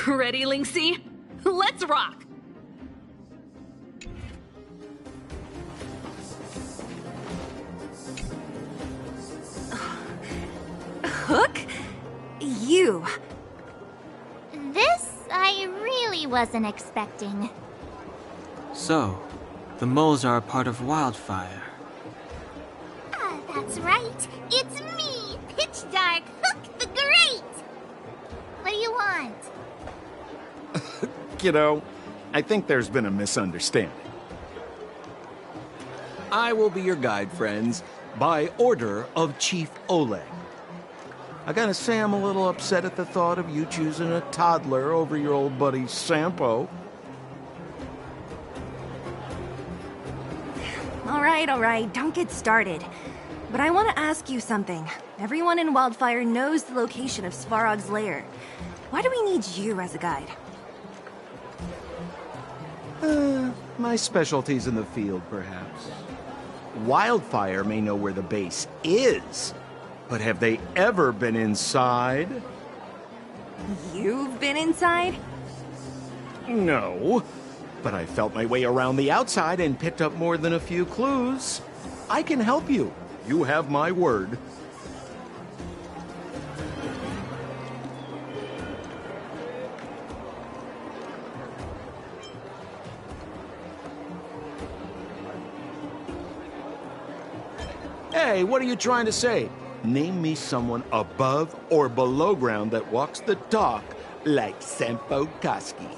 Ready, Linksy? Let's rock! Hook? You. This I really wasn't expecting. So, the moles are a part of Wildfire. Ah, that's right. It's me, Pitch Dark Hook the Great. What do you want? Kiddo, I think there's been a misunderstanding. I will be your guide, friends, by order of Chief Oleg. I gotta say I'm a little upset at the thought of you choosing a toddler over your old buddy Sampo. All right, don't get started. But I want to ask you something. Everyone in Wildfire knows the location of Svarog's lair. Why do we need you as a guide? My specialty's in the field, perhaps. Wildfire may know where the base is, but have they ever been inside? You've been inside? No, but I felt my way around the outside and picked up more than a few clues. I can help you. You have my word. Hey, what are you trying to say? Name me someone above or below ground that walks the talk like Sempo Koski.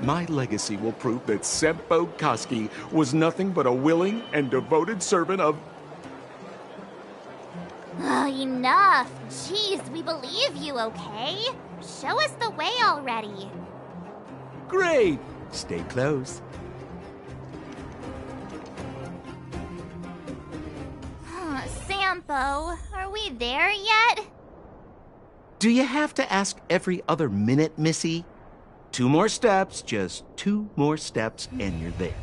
My legacy will prove that Sempo Koski was nothing but a willing and devoted servant of... Oh, enough. Jeez, we believe you, okay? Show us the way already. Great! Stay close. Sampo, are we there yet? Do you have to ask every other minute, Missy? 2 more steps, just 2 more steps, and you're there.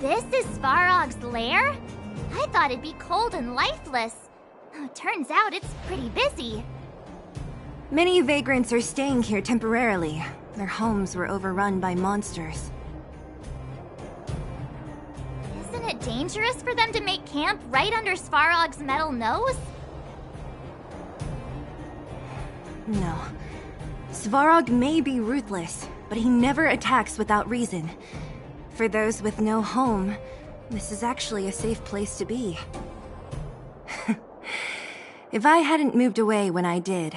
This is Svarog's lair? I thought it'd be cold and lifeless. Turns out it's pretty busy. Many vagrants are staying here temporarily. Their homes were overrun by monsters. Isn't it dangerous for them to make camp right under Svarog's metal nose? No. Svarog may be ruthless, but he never attacks without reason. For those with no home, this is actually a safe place to be. If I hadn't moved away when I did,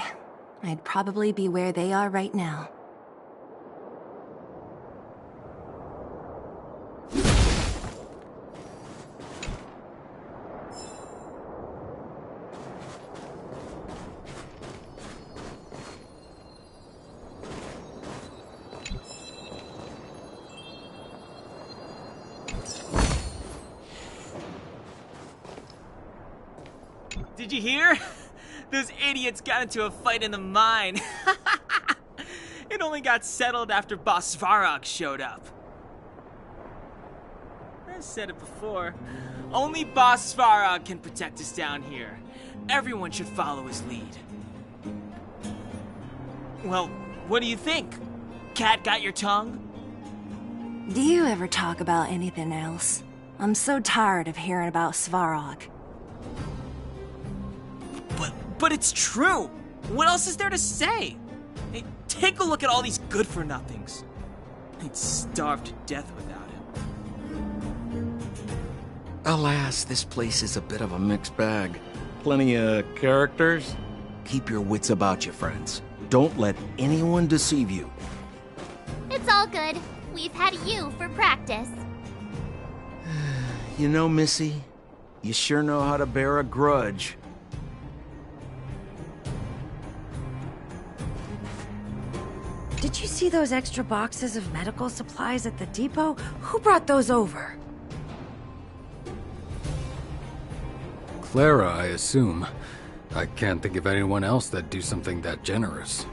I'd probably be where they are right now. Did you hear? Those idiots got into a fight in the mine. It only got settled after Boss Svarog showed up. I said it before. Only Boss Svarog can protect us down here. Everyone should follow his lead. Well, what do you think? Cat got your tongue? Do you ever talk about anything else? I'm so tired of hearing about Svarog. But it's true! What else is there to say? Hey, take a look at all these good-for-nothings. They'd starve to death without him. Alas, this place is a bit of a mixed bag. Plenty of characters. Keep your wits about you, friends. Don't let anyone deceive you. It's all good. We've had you for practice. You know, Missy, you sure know how to bear a grudge. Did you see those extra boxes of medical supplies at the depot? Who brought those over? Clara, I assume. I can't think of anyone else that'd do something that generous.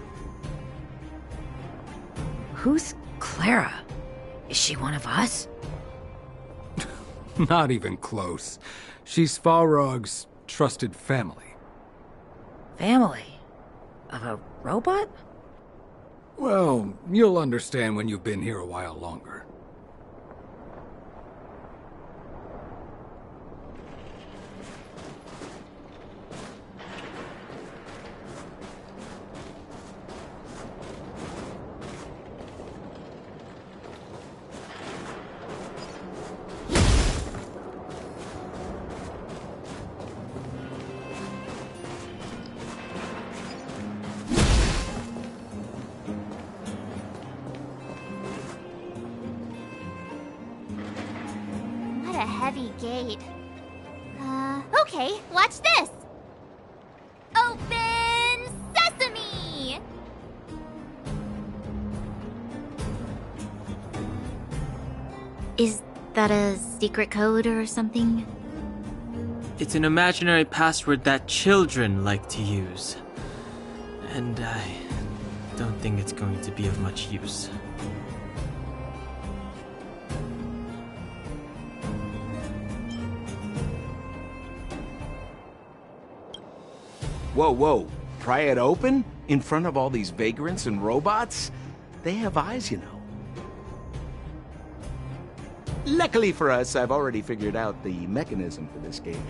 Who's Clara? Is she one of us? Not even close. She's Svarog's trusted family. Family? Of a robot? Well, you'll understand when you've been here a while longer. What a heavy gate. Okay, watch this! Open sesame! Is that a secret code or something? It's an imaginary password that children like to use. And I don't think it's going to be of much use. Whoa, whoa. Pry it open? In front of all these vagrants and robots? They have eyes, you know. Luckily for us, I've already figured out the mechanism for this game.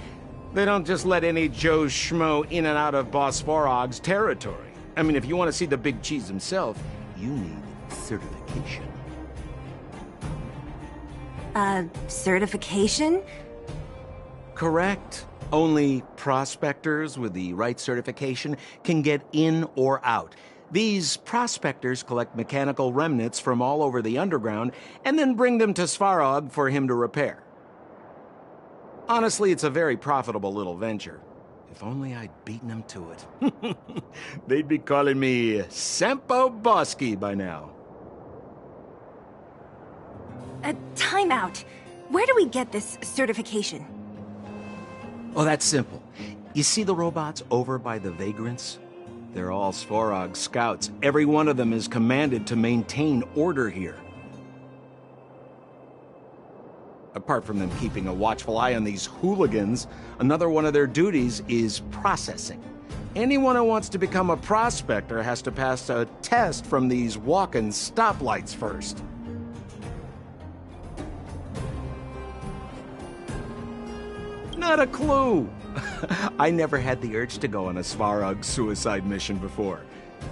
They don't just let any Joe Schmo in and out of Boss Svarog's territory. I mean, if you want to see the big cheese himself, you need certification. Certification? Correct. Only prospectors with the right certification can get in or out. These prospectors collect mechanical remnants from all over the underground and then bring them to Svarog for him to repair. Honestly, it's a very profitable little venture. If only I'd beaten them to it. They'd be calling me Sempo Bosky by now. Time out. Where do we get this certification? Oh, that's simple. You see the robots over by the vagrants? They're all Svarog scouts. Every one of them is commanded to maintain order here. Apart from them keeping a watchful eye on these hooligans, another one of their duties is processing. Anyone who wants to become a prospector has to pass a test from these walking stoplights first. Not a clue. I never had the urge to go on a Svarog suicide mission before.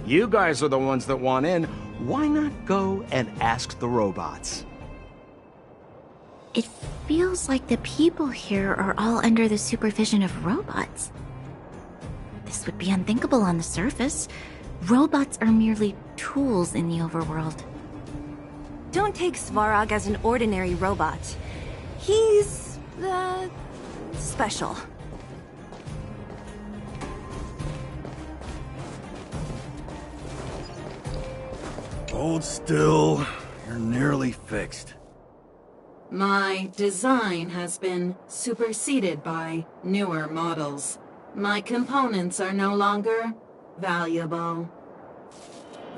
You guys are the ones that want in. Why not go and ask the robots? It feels like the people here are all under the supervision of robots. This would be unthinkable on the surface. Robots are merely tools in the overworld. Don't take Svarog as an ordinary robot. He's, special. Hold still. You're nearly fixed. My design has been superseded by newer models. My components are no longer valuable.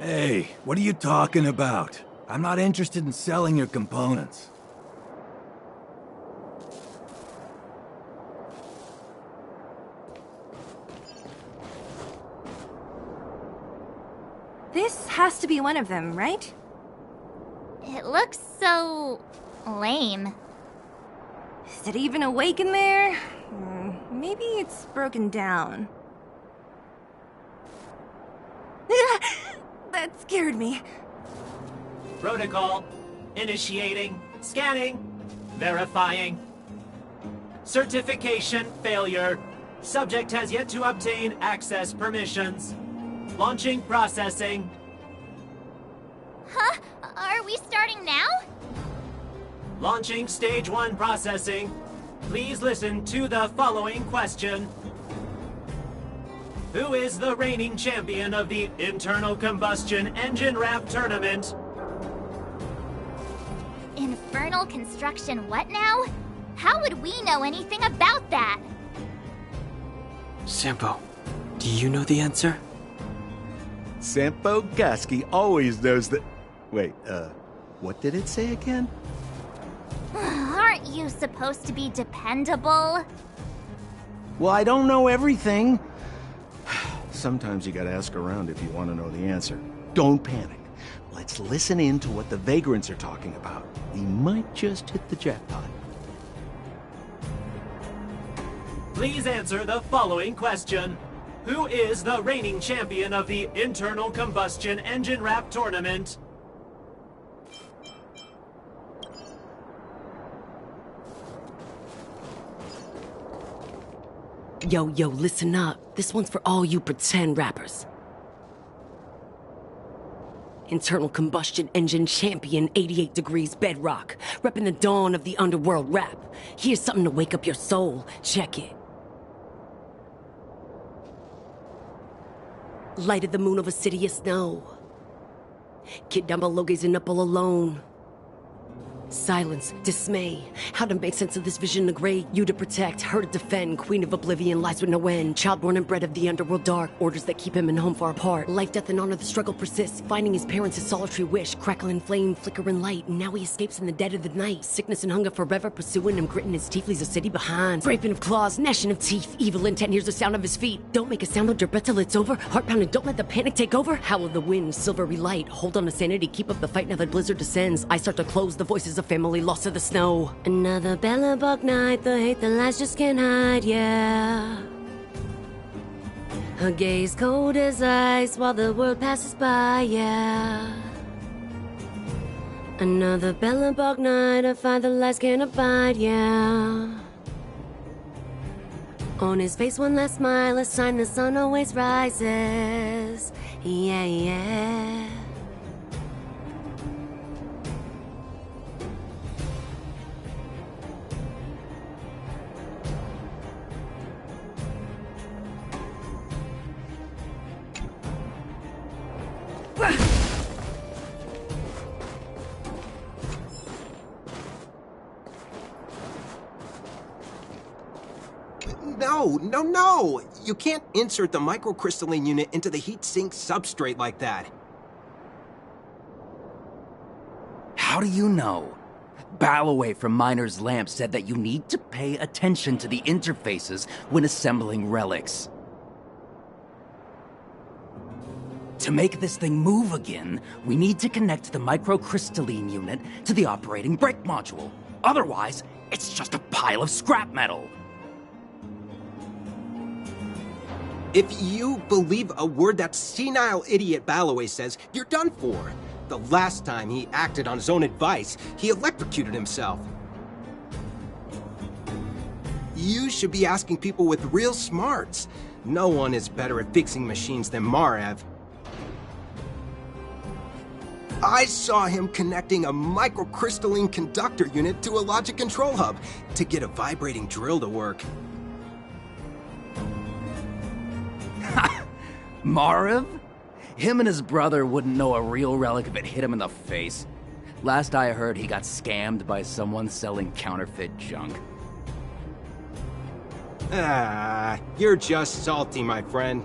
Hey, what are you talking about? I'm not interested in selling your components. This has to be one of them, right? It looks so lame. Is it even awake in there? Maybe it's broken down. That scared me. Protocol. Initiating. Scanning. Verifying. Certification failure. Subject has yet to obtain access permissions. Launching processing. Huh? Are we starting now? Launching stage 1 processing. Please listen to the following question. Who is the reigning champion of the Internal Combustion Engine Ramp Tournament? Infernal construction what now? How would we know anything about that? Sampo, do you know the answer? Sempo Bosky always knows that... Wait, what did it say again? Aren't Aren't you supposed to be dependable? Well, I don't know everything. Sometimes you gotta ask around if you want to know the answer. Don't panic. Let's listen in to what the vagrants are talking about. We might just hit the jackpot. Please answer the following question. Who is the reigning champion of the Internal Combustion Engine Rap Tournament? Yo, listen up. This one's for all you pretend rappers. Internal Combustion Engine Champion, 88 Degrees Bedrock, repping the dawn of the underworld rap. Here's something to wake up your soul. Check it. Light of the moon over city of snow. Kid down below gazing up all alone. Silence, dismay. How to make sense of this vision of gray? You to protect, her to defend. Queen of oblivion lies with no end. Child born and bred of the underworld dark. Orders that keep him and home far apart. Life, death, and honor, the struggle persists. Finding his parents, his solitary wish. Crackling flame, flickering light. And now he escapes in the dead of the night. Sickness and hunger forever pursuing him. Gritting his teeth, leaves a city behind. Scraping of claws, gnashing of teeth. Evil intent hears the sound of his feet. Don't make a sound, hold your breath till it's over. Heart pounding, don't let the panic take over. Howl of the wind, silvery light. Hold on to sanity, keep up the fight now that blizzard descends. I start to close the voices of family lost to the snow. Another Bellabog night, the hate, the lies just can't hide, yeah. Her gaze cold as ice while the world passes by, yeah. Another Bellabog night, I find the lies can't abide, yeah. On his face one last smile, a sign the sun always rises, yeah, yeah. No! You can't insert the microcrystalline unit into the heat sink substrate like that. How do you know? Balloway from Miner's Lamp said that you need to pay attention to the interfaces when assembling relics. To make this thing move again, we need to connect the microcrystalline unit to the operating brake module. Otherwise, it's just a pile of scrap metal. If you believe a word that senile idiot Balloway says, you're done for. The last time he acted on his own advice, he electrocuted himself. You should be asking people with real smarts. No one is better at fixing machines than Marev. I saw him connecting a microcrystalline conductor unit to a logic control hub to get a vibrating drill to work. Marev? Him and his brother wouldn't know a real relic if it hit him in the face. Last I heard, he got scammed by someone selling counterfeit junk. Ah, you're just salty, my friend.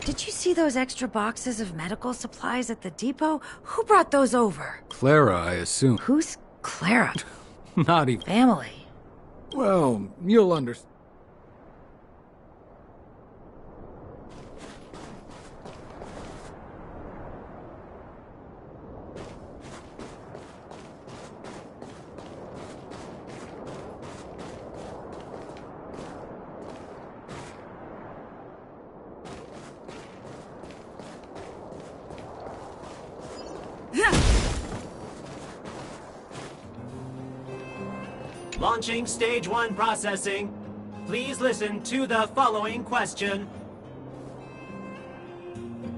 Did you see those extra boxes of medical supplies at the depot? Who brought those over? Clara, I assume. Who's Clara? Not even. Family. Well, you'll understand. Launching Stage 1 processing. Please listen to the following question.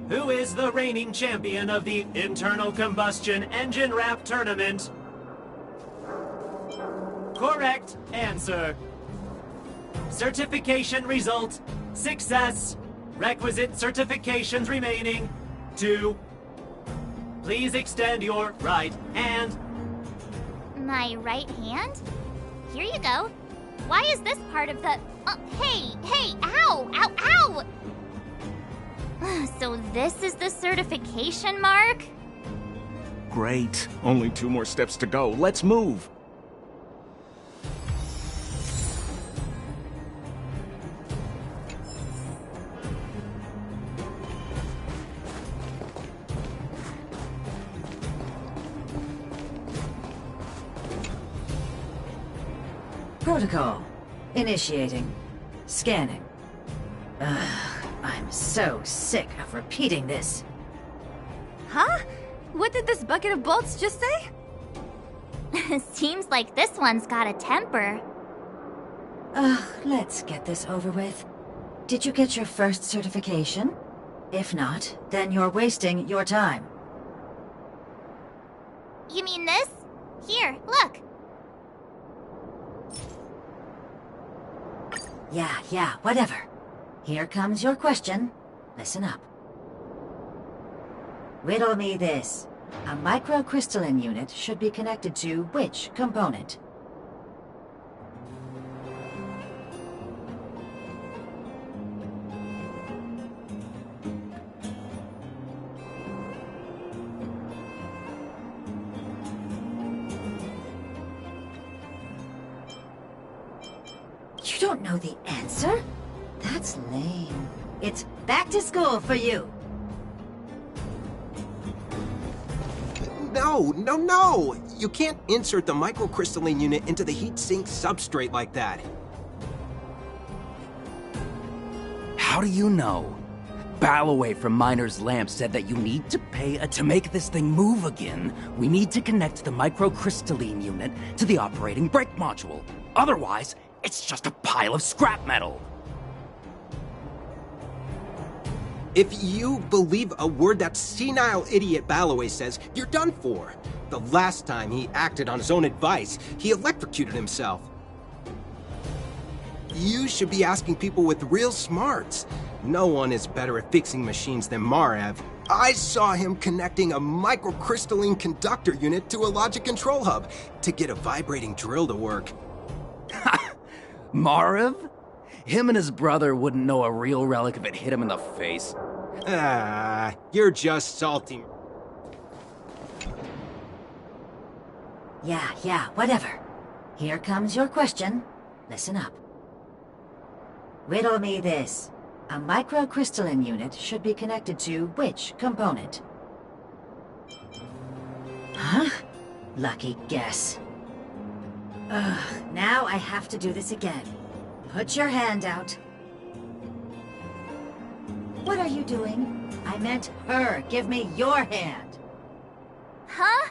Who is the reigning champion of the Internal Combustion Engine Rap Tournament? Correct answer. Certification result. Success. Requisite certifications remaining. 2. Please extend your right hand. My right hand? Here you go. Why is this part of the... hey, ow, ow, ow! So this is the certification mark? Great. Only 2 more steps to go. Let's move. Protocol. Initiating. Scanning. Ugh, I'm so sick of repeating this. Huh? What did this bucket of bolts just say? Seems like this one's got a temper. Ugh, let's get this over with. Did you get your first certification? If not, then you're wasting your time. You mean this? Here, look. Yeah, whatever. Here comes your question. Listen up. Riddle me this. A microcrystalline unit should be connected to which component? You don't know the answer? That's lame. It's back to school for you. No! You can't insert the microcrystalline unit into the heat sink substrate like that. How do you know? Balloway from Miner's Lamp said that you need to to make this thing move again, we need to connect the microcrystalline unit to the operating brake module. Otherwise, it's just a pile of scrap metal. If you believe a word that senile idiot Balloway says, you're done for. The last time he acted on his own advice, he electrocuted himself. You should be asking people with real smarts. No one is better at fixing machines than Marev. I saw him connecting a microcrystalline conductor unit to a logic control hub to get a vibrating drill to work. Marev? Him and his brother wouldn't know a real relic if it hit him in the face. You're just salty. Yeah, whatever. Here comes your question. Listen up. Riddle me this. A microcrystalline unit should be connected to which component? Huh? Lucky guess. Ugh, now I have to do this again. Put your hand out. What are you doing? I meant her. Give me your hand. Huh?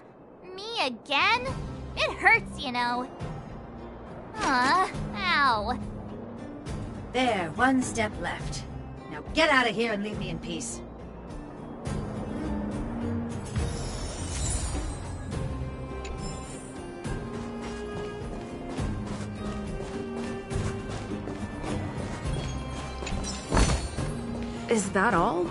Me again? It hurts, you know. Ow. There, one step left. Now get out of here and leave me in peace. Is that all?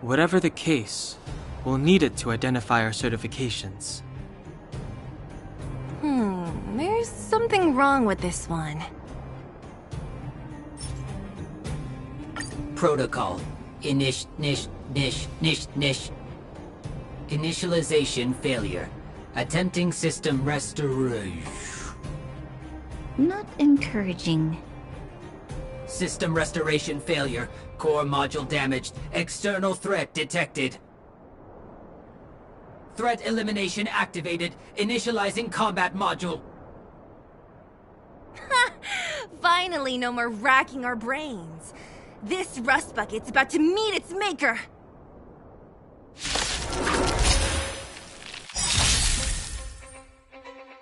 Whatever the case, we'll need it to identify our certifications. There's something wrong with this one. Protocol. Initialization failure. Attempting system restoration. Not encouraging. System restoration failure. Core module damaged. External threat detected. Threat elimination activated. Initializing combat module. Finally, no more racking our brains. This rust bucket's about to meet its maker.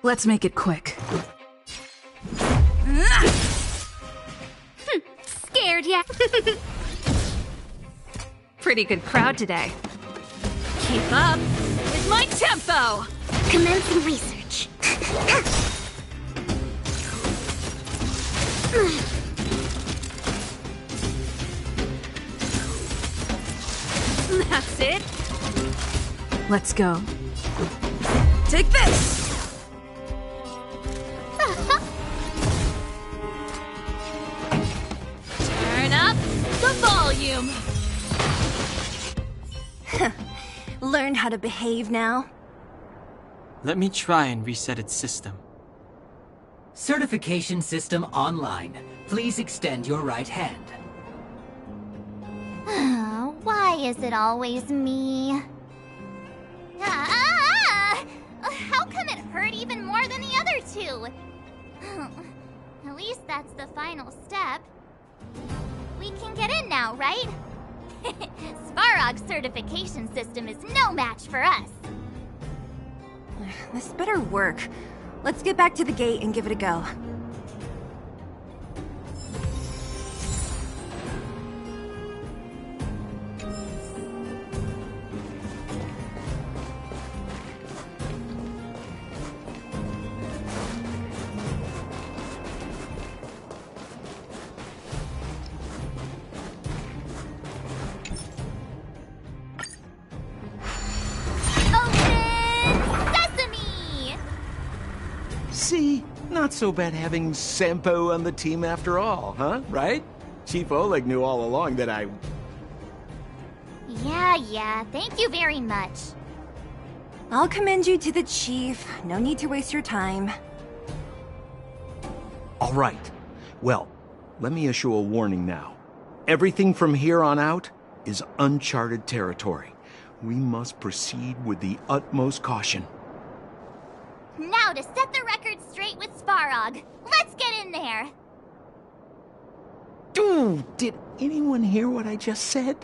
Let's make it quick. Scared, yeah. Pretty good crowd today. Keep up with my tempo! Commencing research. That's it. Let's go. Take this! Turn up the volume! Learned how to behave now? Let me try and reset its system. Certification system online. Please extend your right hand. Why is it always me? How come it hurt even more than the other two? At least that's the final step. We can get in now, right? Svarog's certification system is no match for us. This better work. Let's get back to the gate and give it a go. See? Not so bad having Sampo on the team after all, huh? Right? Chief Oleg knew all along that I... Yeah, thank you very much. I'll commend you to the chief. No need to waste your time. All right. Well, let me issue a warning now. Everything from here on out is uncharted territory. We must proceed with the utmost caution. Now to set the record straight with Svarog. Let's get in there! Dude, did anyone hear what I just said?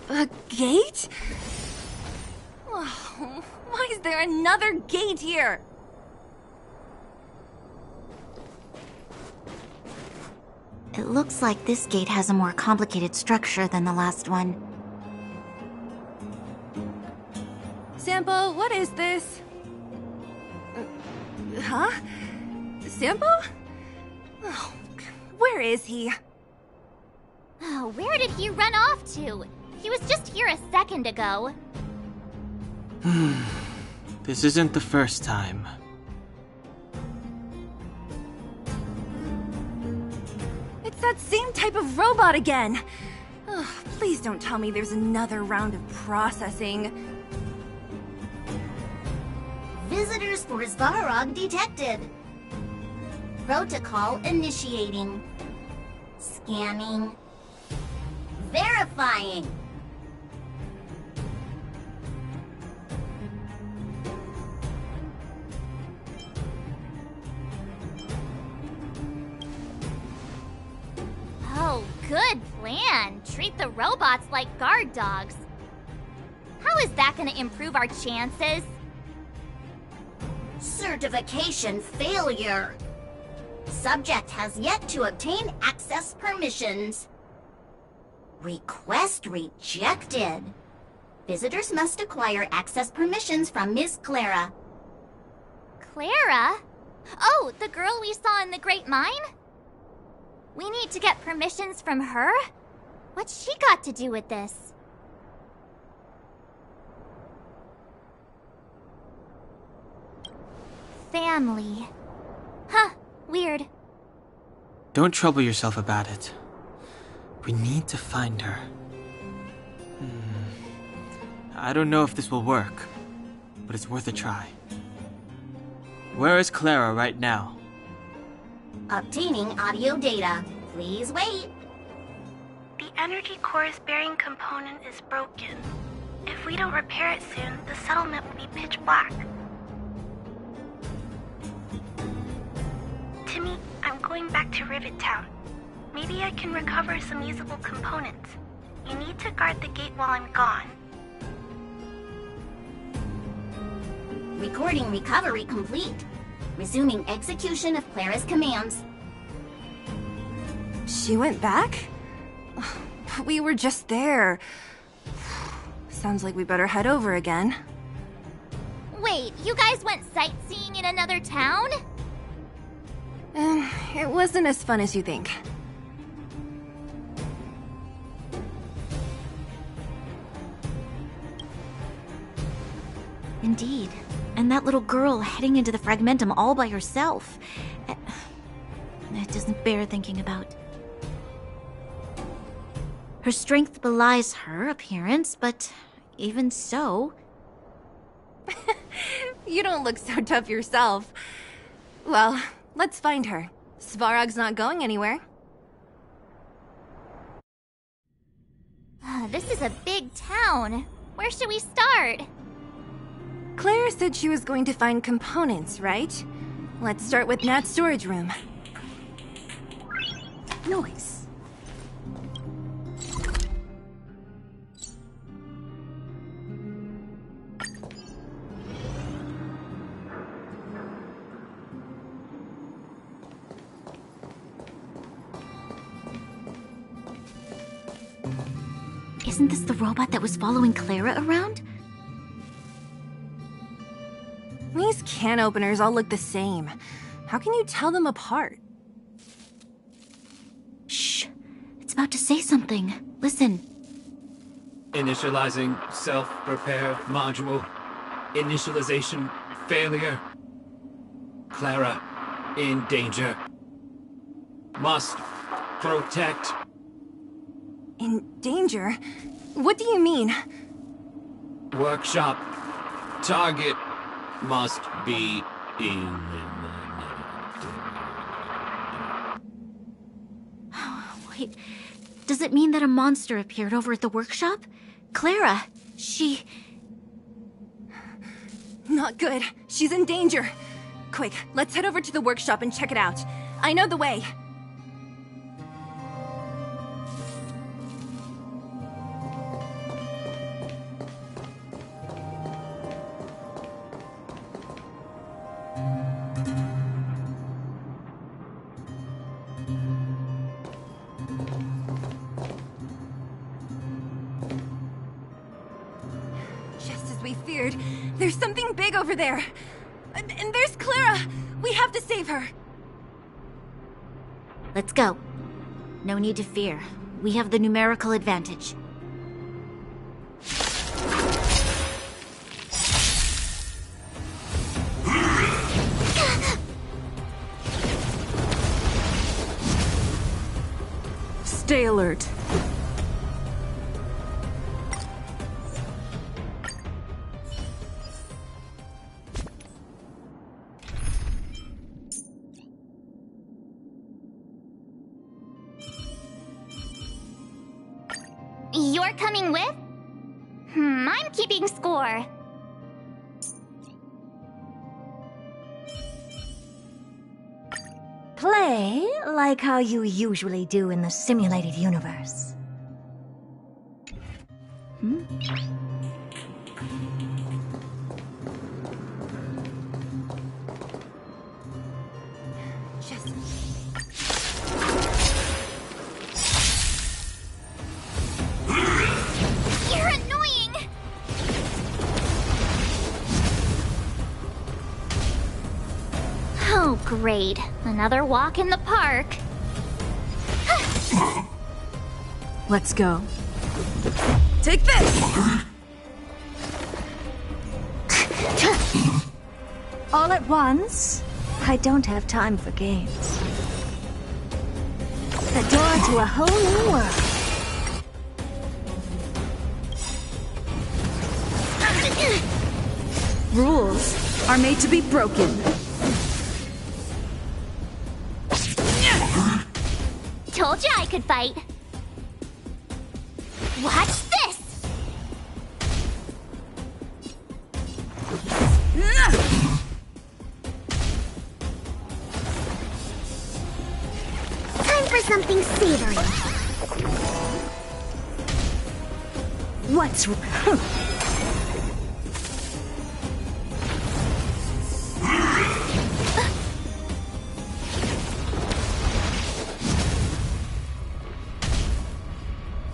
A gate? Oh, why is there another gate here? It looks like this gate has a more complicated structure than the last one. Sampo, what is this? Huh? Sampo? Oh, where is he? Oh, where did he run off to? He was just here a second ago. This isn't the first time. It's that same type of robot again. Ugh, please don't tell me there's another round of processing. Visitors for Svarog detected. Protocol initiating. Scanning. Verifying. Oh, good plan. Treat the robots like guard dogs. How is that gonna improve our chances? Certification failure. Subject has yet to obtain access permissions. Request rejected. Visitors must acquire access permissions from Miss Clara. Clara? Oh, the girl we saw in the Great Mine? We need to get permissions from her? What's she got to do with this? Family. Huh, weird. Don't trouble yourself about it. We need to find her. I don't know if this will work, but it's worth a try. Where is Clara right now? Obtaining audio data. Please wait. The energy core's bearing component is broken. If we don't repair it soon, the settlement will be pitch black. Timmy, I'm going back to Rivet Town. Maybe I can recover some usable components. You need to guard the gate while I'm gone. Recording recovery complete. Resuming execution of Clara's commands. She went back? We were just there. Sounds like we better head over again. Wait, you guys went sightseeing in another town? It wasn't as fun as you think. Indeed. And that little girl heading into the Fragmentum all by herself. It doesn't bear thinking about. Her strength belies her appearance, but even so... You don't look so tough yourself. Well, let's find her. Svarog's not going anywhere. This is a big town. Where should we start? Clara said she was going to find components, right? Let's start with Nat's storage room. Noise. Isn't this the robot that was following Clara around? These can openers all look the same. How can you tell them apart? Shh. It's about to say something. Listen. Initializing self-repair module. Initialization failure. Clara in danger. Must protect. In danger? What do you mean? Workshop. Target must be eliminated. Wait, does it mean that a monster appeared over at the workshop? Clara, she... Not good. She's in danger. Quick, let's head over to the workshop and check it out. I know the way. There's something big over there. And there's Clara. We have to save her. Let's go. No need to fear. We have the numerical advantage. Stay alert. You're coming with? I'm keeping score. Play like how you usually do in the simulated universe. You're annoying! Oh, great. Another walk in the park. Let's go. Take this! All at once? I don't have time for games. The door to a whole new world. Rules are made to be broken. Told you I could fight. Watch this! Time for something savory. What's...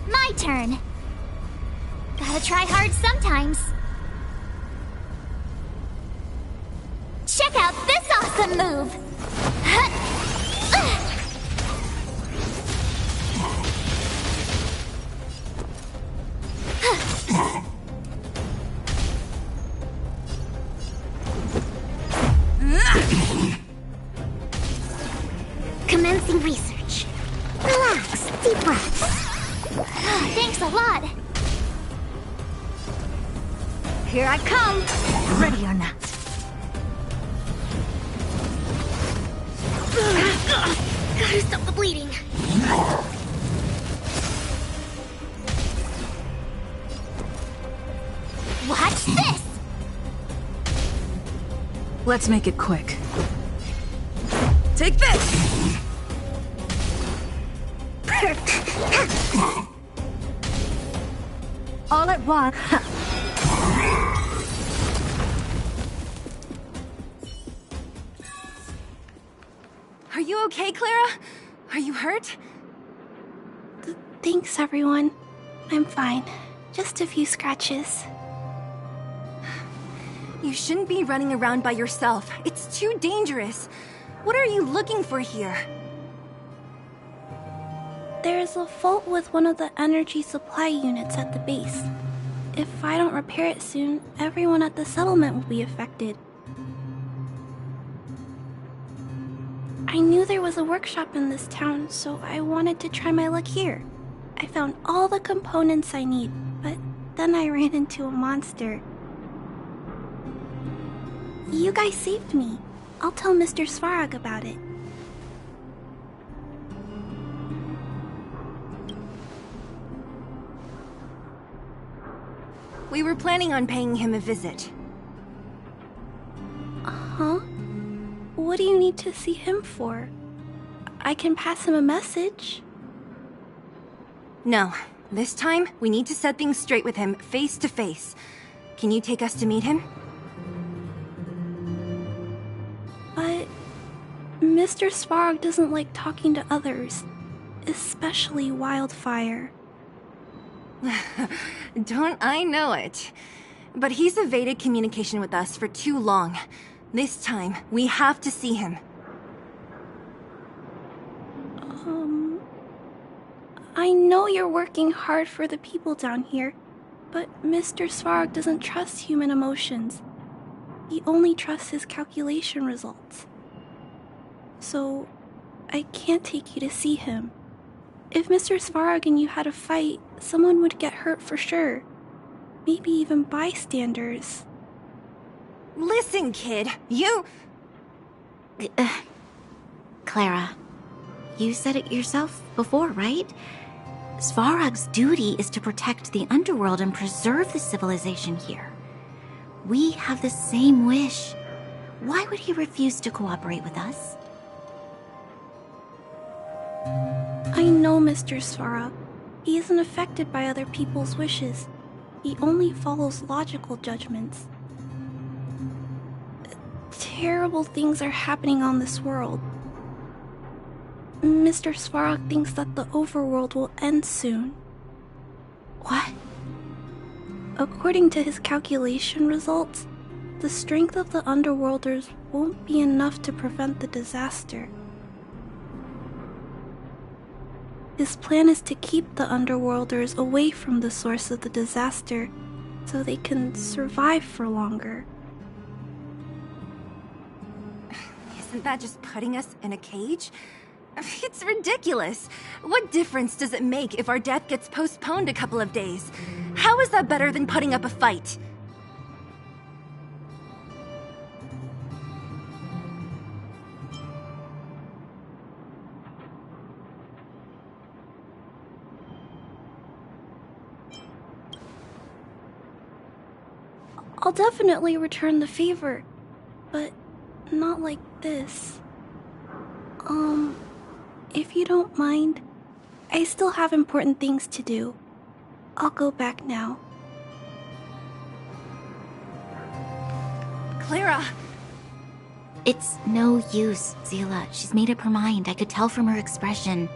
My turn. Gotta try hard sometimes. Check out this awesome move! Commencing research. Relax, deep breaths. Thanks a lot. Here I come! Ready or not. Gotta stop the bleeding. Watch this! Let's make it quick. Take this! All at once. Are you okay, Clara? Are you hurt? Thanks, everyone. I'm fine. Just a few scratches. You shouldn't be running around by yourself. It's too dangerous. What are you looking for here? There's a fault with one of the energy supply units at the base. If I don't repair it soon, everyone at the settlement will be affected. I knew there was a workshop in this town, so I wanted to try my luck here. I found all the components I need, but then I ran into a monster. You guys saved me. I'll tell Mr. Svarog about it. We were planning on paying him a visit. Huh? What do you need to see him for? I can pass him a message. No. This time, we need to set things straight with him, face to face. Can you take us to meet him? But Mr. Svarog doesn't like talking to others, especially Wildfire. Don't I know it? But he's evaded communication with us for too long. This time, we have to see him. I know you're working hard for the people down here, but Mr. Svarog doesn't trust human emotions. He only trusts his calculation results. So, I can't take you to see him. If Mr. Svarog and you had a fight, someone would get hurt for sure. Maybe even bystanders. Listen, kid, you... Clara, you said it yourself before, right? Svarog's duty is to protect the underworld and preserve the civilization here. We have the same wish. Why would he refuse to cooperate with us? I know Mr. Svarog. He isn't affected by other people's wishes. He only follows logical judgments. Terrible things are happening on this world. Mr. Svarog thinks that the overworld will end soon. What? According to his calculation results, the strength of the Underworlders won't be enough to prevent the disaster. His plan is to keep the Underworlders away from the source of the disaster so they can survive for longer. Isn't that just putting us in a cage? It's ridiculous. What difference does it make if our death gets postponed a couple of days? How is that better than putting up a fight? I'll definitely return the favor, but not like this. If you don't mind, I still have important things to do. I'll go back now. Clara! It's no use, Zila. She's made up her mind. I could tell from her expression.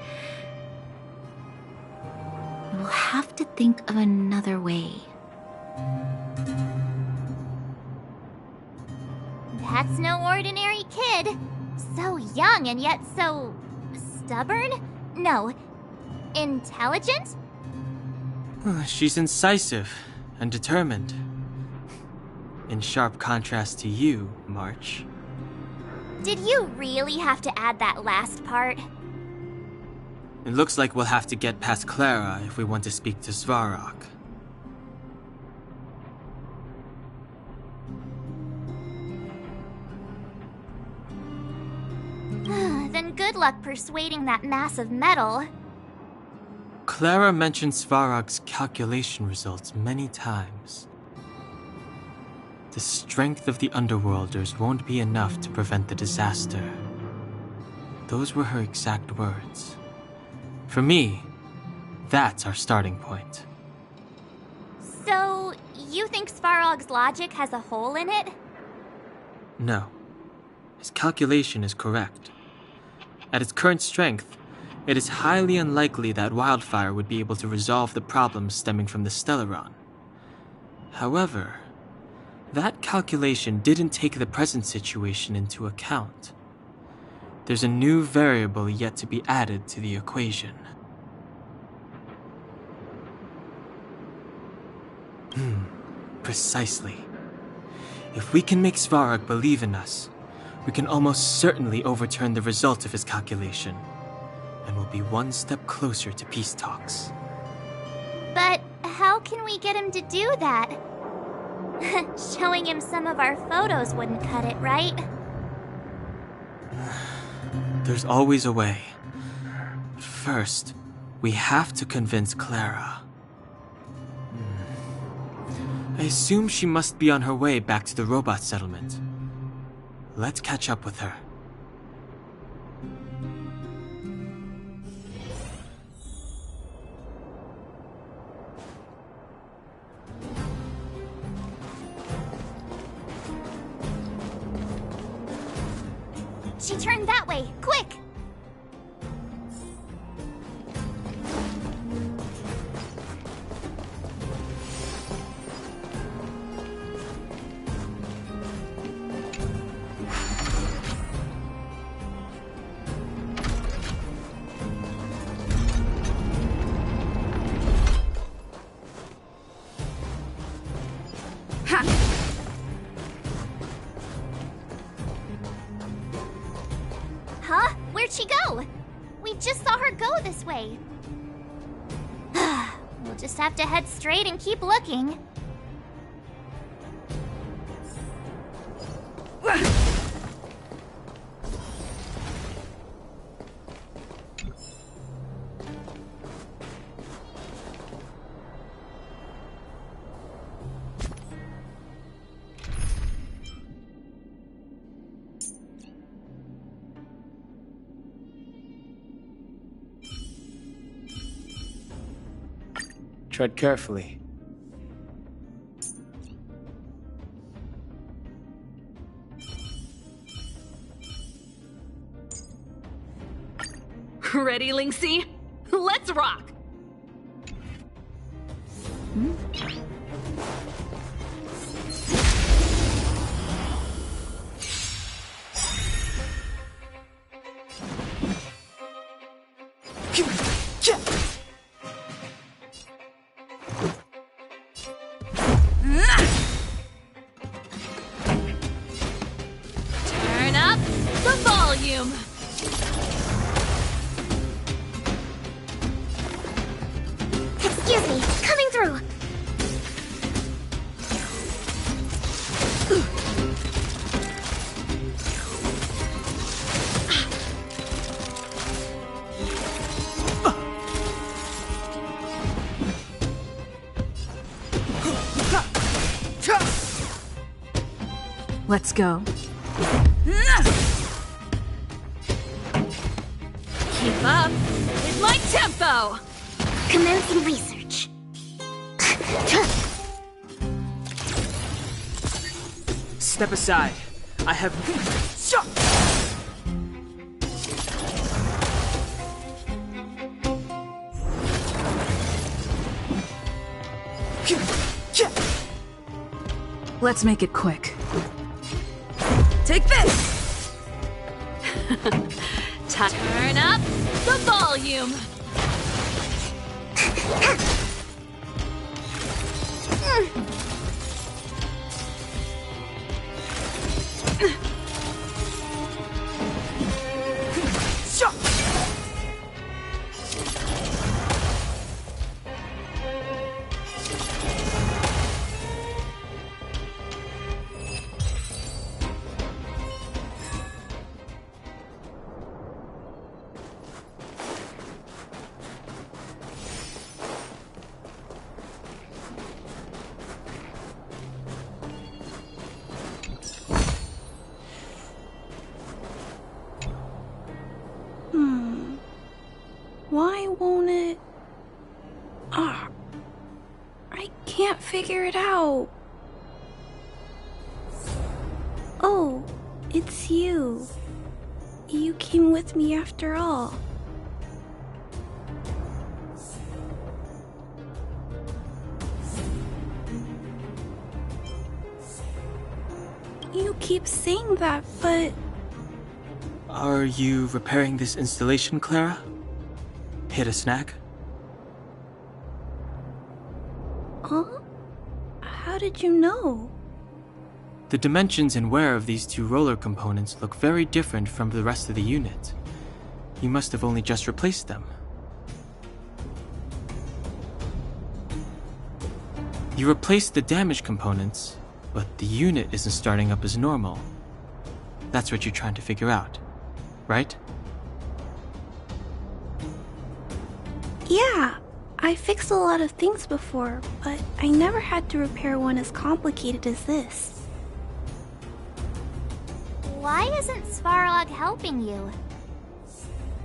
We'll have to think of another way. That's no ordinary kid. So young and yet so... stubborn? No. Intelligent? She's incisive and determined. In sharp contrast to you, March. Did you really have to add that last part? It looks like we'll have to get past Clara if we want to speak to Svarog. Then good luck persuading that mass of metal. Clara mentioned Svarog's calculation results many times. The strength of the Underworlders won't be enough to prevent the disaster. Those were her exact words. For me, that's our starting point. So, you think Svarog's logic has a hole in it? No. His calculation is correct. At its current strength, it is highly unlikely that Wildfire would be able to resolve the problems stemming from the Stellaron. However, that calculation didn't take the present situation into account. There's a new variable yet to be added to the equation. Precisely. If we can make Svarog believe in us, we can almost certainly overturn the result of his calculation, and we'll be one step closer to peace talks. But how can we get him to do that? Showing him some of our photos wouldn't cut it, right? There's always a way. First, we have to convince Clara. I assume she must be on her way back to the robot settlement. Let's catch up with her. She turned that way! Quick! Huh? Where'd she go? We just saw her go this way. We'll just have to head straight and keep looking. Tread carefully. Ready, Linksy? Let's rock! Turn up the volume! Excuse me, coming through. Let's go. Keep up with my tempo! Commencing research. Step aside. I have... Let's make it quick. Take this! Turn up the volume! Why won't it... I can't figure it out. Oh, it's you. You came with me after all. You keep saying that, but... Are you repairing this installation, Clara? Hit a snack? Huh? How did you know? The dimensions and wear of these two roller components look very different from the rest of the unit. You must have only just replaced them. You replaced the damaged components, but the unit isn't starting up as normal. That's what you're trying to figure out, right? Yeah, I fixed a lot of things before, but I never had to repair one as complicated as this. Why isn't Svarog helping you?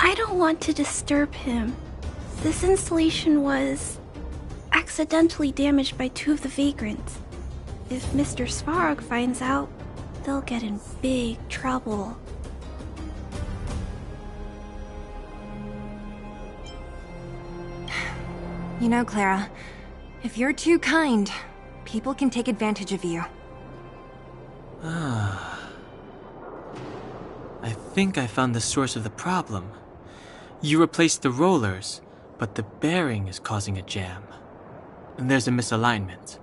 I don't want to disturb him. This installation was accidentally damaged by two of the vagrants. If Mr. Svarog finds out, they'll get in big trouble. You know, Clara, if you're too kind, people can take advantage of you. I think I found the source of the problem. You replaced the rollers, but the bearing is causing a jam. And there's a misalignment.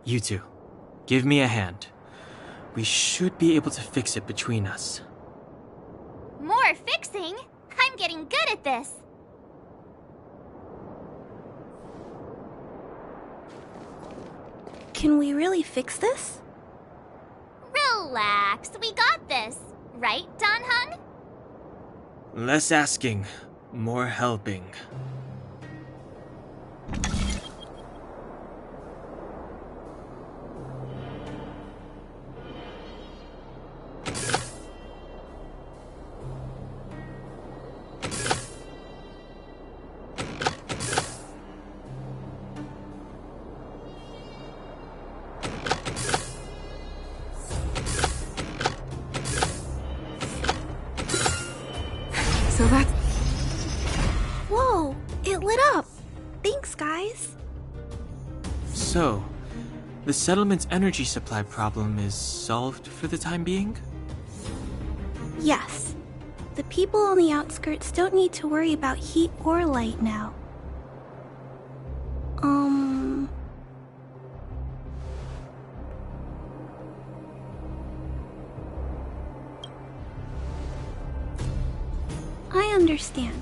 You two, give me a hand. We should be able to fix it between us. More fixing? I'm getting good at this. Can we really fix this? Relax, we got this. Right, Don Hung? Less asking, more helping. So that's... Whoa, it lit up. Thanks, guys. So, the settlement's energy supply problem is solved for the time being? Yes. The people on the outskirts don't need to worry about heat or light now. I understand.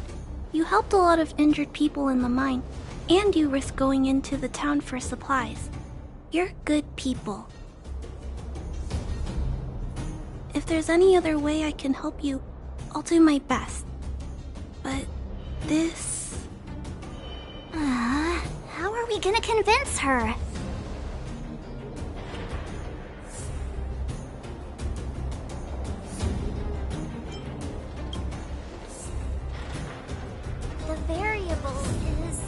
You helped a lot of injured people in the mine, and you risked going into the town for supplies. You're good people. If there's any other way I can help you, I'll do my best. But this... How are we gonna convince her? The variable is...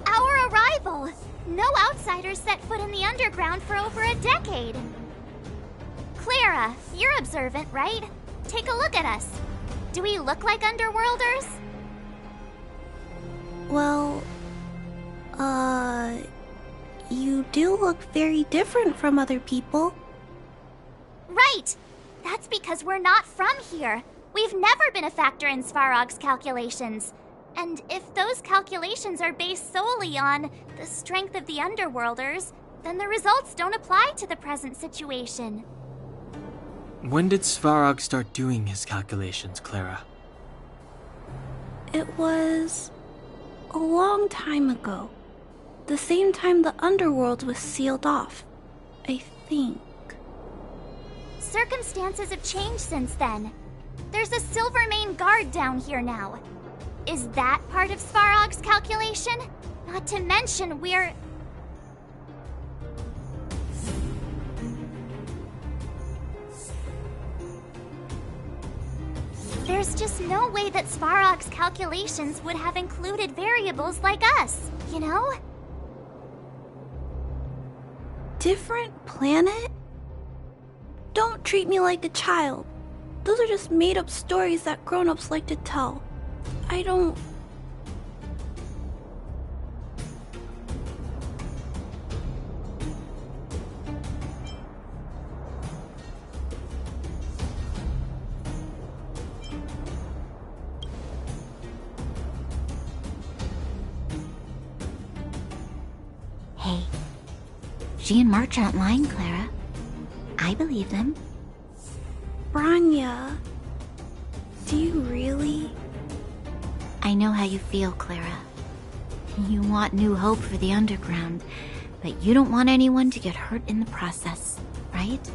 our arrival! No outsiders set foot in the underground for over a decade. Clara, you're observant, right? Take a look at us. Do we look like underworlders? Well... you do look very different from other people. Right! That's because we're not from here. We've never been a factor in Svarog's calculations. And if those calculations are based solely on the strength of the Underworlders, then the results don't apply to the present situation. When did Svarog start doing his calculations, Clara? It was a long time ago. The same time the Underworld was sealed off, I think. Circumstances have changed since then. There's a Silvermane guard down here now. Is that part of Svarog's calculation? Not to mention we're... There's just no way that Svarog's calculations would have included variables like us, you know? Different planet? Don't treat me like a child. Those are just made-up stories that grown-ups like to tell. I don't... Hey, she and March aren't lying, Clara. I believe them. Branya, do you really? I know how you feel, Clara. You want new hope for the underground, but you don't want anyone to get hurt in the process, right?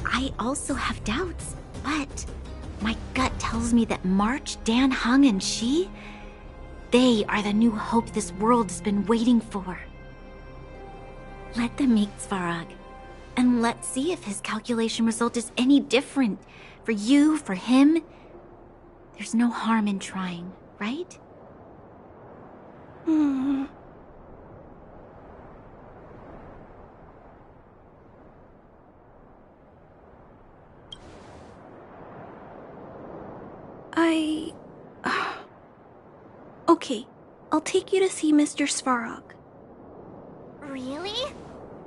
I also have doubts, but my gut tells me that March, Dan Hung, and she, they are the new hope this world has been waiting for. Let them meet Svarog, and let's see if his calculation result is any different. For you, for him, there's no harm in trying, right? Okay, I'll take you to see Mr. Svarog. Really?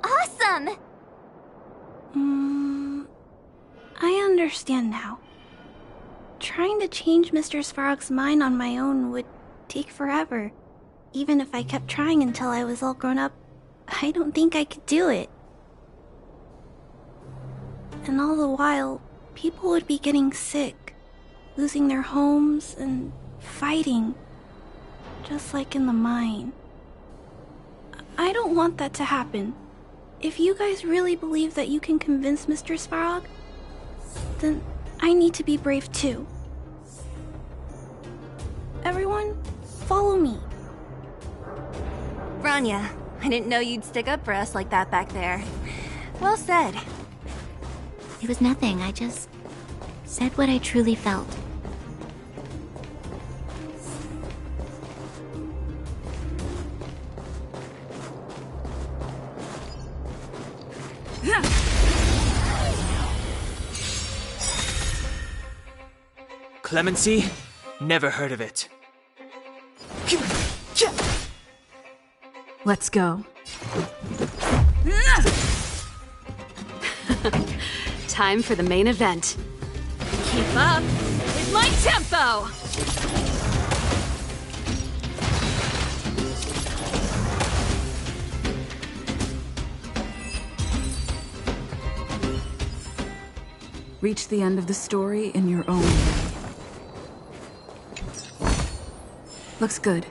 Awesome! I understand now. Trying to change Mr. Svarog's mind on my own would take forever. Even if I kept trying until I was all grown up, I don't think I could do it. And all the while, people would be getting sick, losing their homes, and fighting. Just like in the mine. I don't want that to happen. If you guys really believe that you can convince Mr. Svarog, then I need to be brave too. Everyone, follow me. Branya, I didn't know you'd stick up for us like that back there. Well said. It was nothing, I just said what I truly felt. Clemency? Never heard of it. Let's go. Time for the main event. Keep up with my tempo! Reach the end of the story in your own way. Looks good.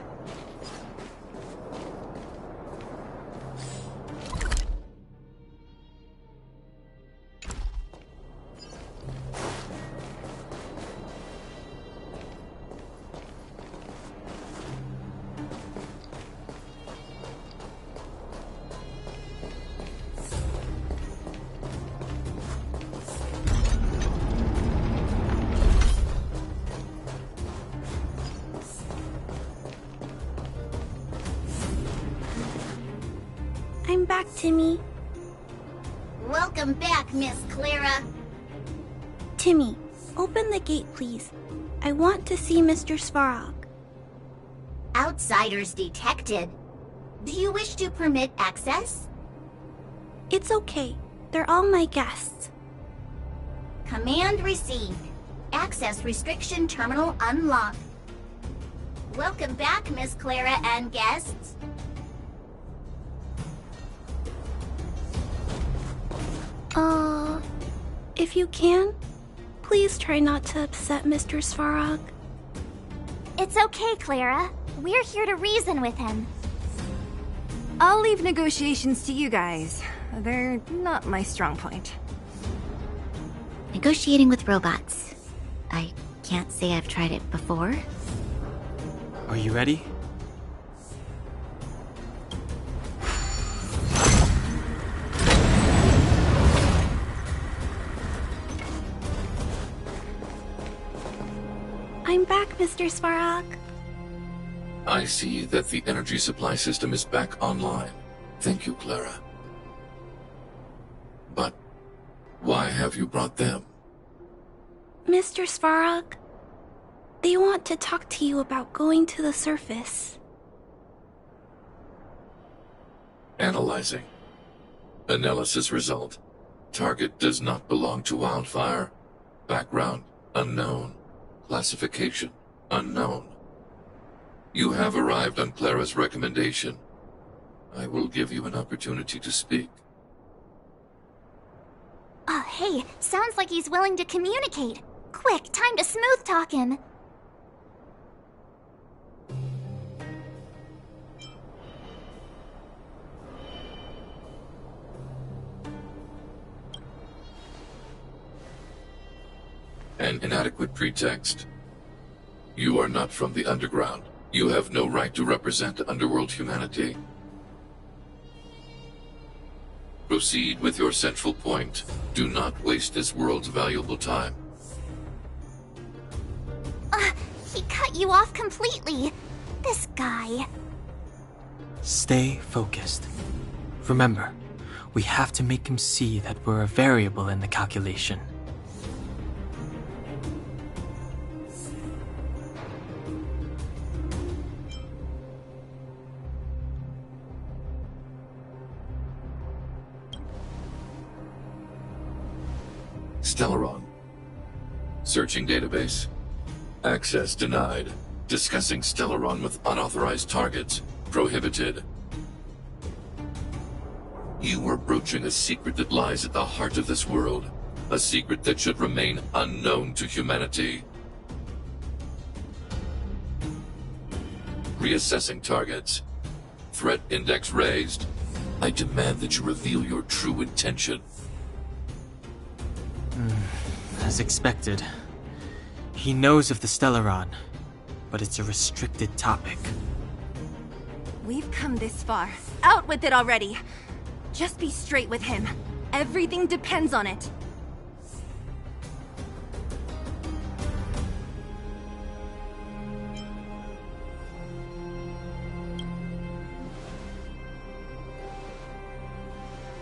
I'm back, Timmy. Welcome back, Miss Clara. Timmy, open the gate, please. I want to see Mr. Svarog. Outsiders detected. Do you wish to permit access? It's okay. They're all my guests. Command received. Access restriction terminal unlocked. Welcome back, Miss Clara and guests. If you can, please try not to upset Mr. Svarog. It's okay, Clara. We're here to reason with him. I'll leave negotiations to you guys. They're not my strong point. Negotiating with robots. I can't say I've tried it before. Are you ready? I'm back, Mr. Svarog. I see that the energy supply system is back online. Thank you, Clara. But why have you brought them? Mr. Svarog, they want to talk to you about going to the surface. Analyzing. Analysis result. Target does not belong to Wildfire. Background unknown. Classification unknown. You have arrived on Clara's recommendation. I will give you an opportunity to speak. Oh, hey, sounds like he's willing to communicate. Quick, time to smooth talk him. An inadequate pretext. You are not from the underground. You have no right to represent underworld humanity. Proceed with your central point. Do not waste this world's valuable time. He cut you off completely. This guy. Stay focused. Remember, we have to make him see that we're a variable in the calculation. Stellaron. Searching database. Access denied. Discussing Stellaron with unauthorized targets. Prohibited. You are broaching a secret that lies at the heart of this world. A secret that should remain unknown to humanity. Reassessing targets. Threat index raised. I demand that you reveal your true intention. As expected. He knows of the Stellaron, but it's a restricted topic. We've come this far. Out with it already! Just be straight with him. Everything depends on it.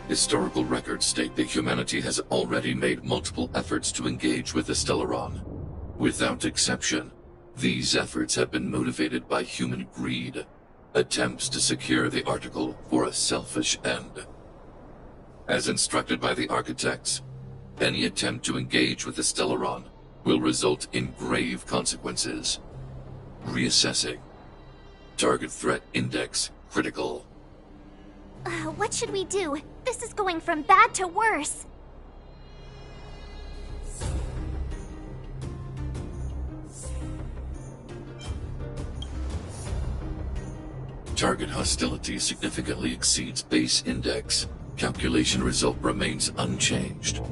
Historical records state that humanity has already made multiple efforts to engage with the Stellaron. Without exception, these efforts have been motivated by human greed, attempts to secure the article for a selfish end. As instructed by the architects, any attempt to engage with the Stellaron will result in grave consequences. Reassessing. Target threat index critical. What should we do? This is going from bad to worse. Target hostility significantly exceeds base index. Calculation result remains unchanged.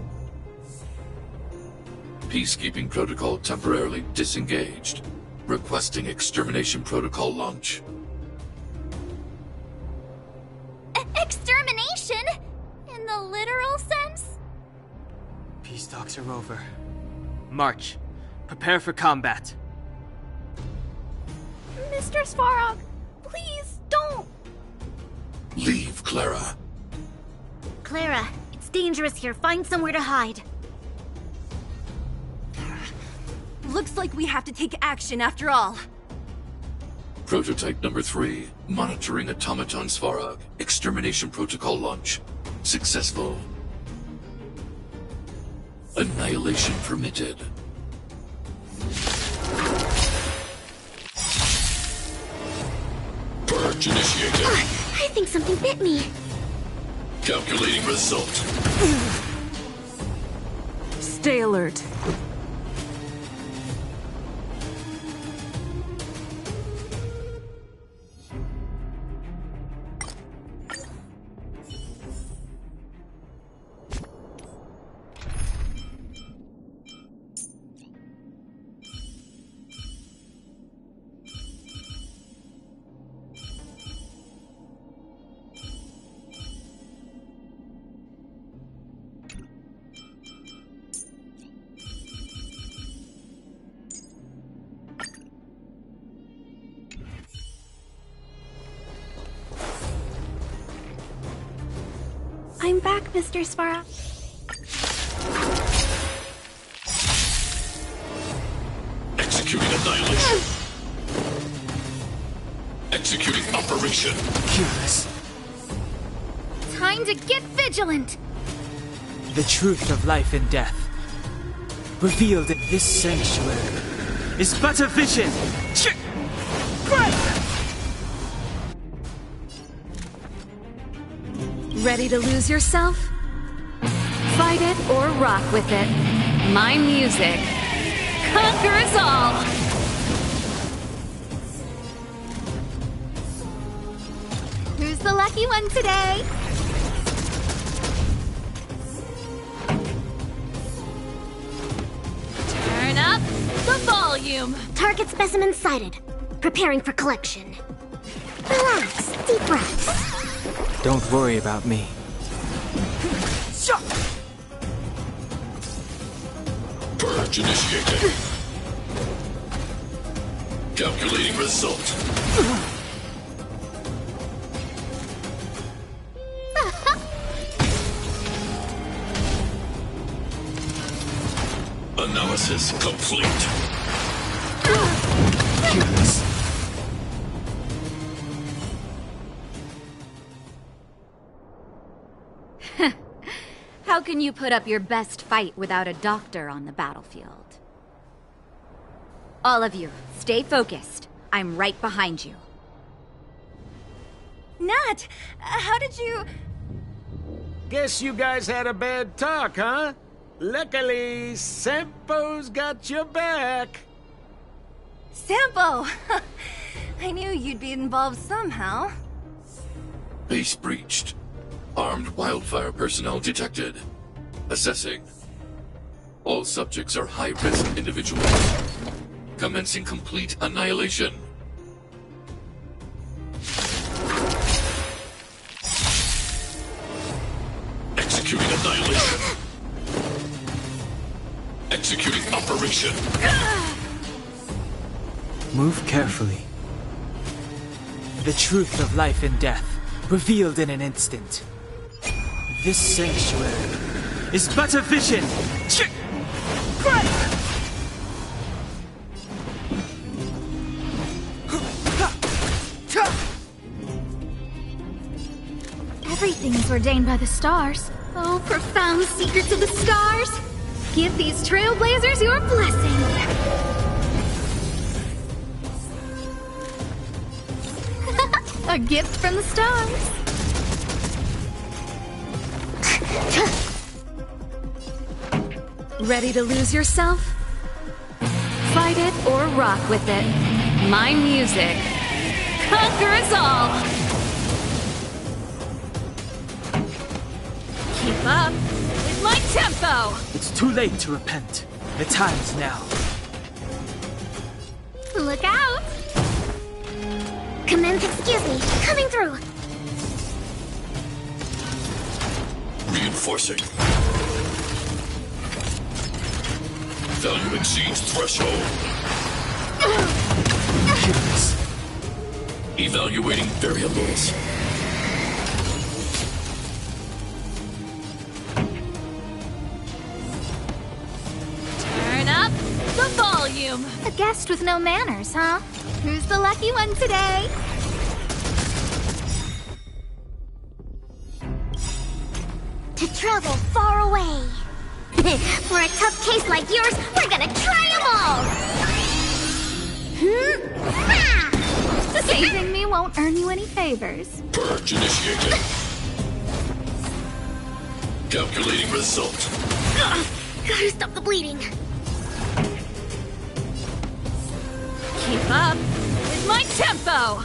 Peacekeeping protocol temporarily disengaged. Requesting extermination protocol launch. Extermination? In the literal sense? Peace talks are over. March. Prepare for combat. Mr. Svarog, please don't! Leave, Clara. Clara, it's dangerous here. Find somewhere to hide. Looks like we have to take action after all. Prototype number 3. Monitoring automaton Svarog. Extermination protocol launch. Successful. Annihilation permitted. Purge initiated. I think something bit me. Calculating result. Stay alert. I'm back, Mr. Svarog. Executing annihilation. Executing operation. Curious. Time to get vigilant! The truth of life and death, revealed in this sanctuary, is but a vision. Ready to lose yourself? Fight it or rock with it. My music conquers all! Who's the lucky one today? Turn up the volume! Target specimen sighted. Preparing for collection. Relax. Deep breaths. Don't worry about me. Purge initiated. Calculating result. Analysis complete. Curious. How can you put up your best fight without a doctor on the battlefield? All of you, stay focused. I'm right behind you. Nat, how did you... Guess you guys had a bad talk, huh? Luckily, Sampo's got your back. Sampo! I knew you'd be involved somehow. Base breached. Armed wildfire personnel detected. Assessing. All subjects are high-risk individuals. Commencing complete annihilation. Executing annihilation. Executing operation. Move carefully. The truth of life and death, revealed in an instant. This sanctuary is but a vision. Everything is ordained by the stars. Oh, profound secrets of the stars! Give these trailblazers your blessing! A gift from the stars. Ready to lose yourself? Fight it or rock with it. My music conquers all! Keep up with my tempo! It's too late to repent. The time is now. Look out! Commence, excuse me. Coming through. Reinforcing. Value exceeds threshold. Evaluating variables. Turn up the volume. A guest with no manners, huh? Who's the lucky one today? To travel far away. For a tough case like yours, we're gonna try them all! Saving me won't earn you any favors. Purge initiated. Calculating result. Gotta stop the bleeding. Keep up with my tempo!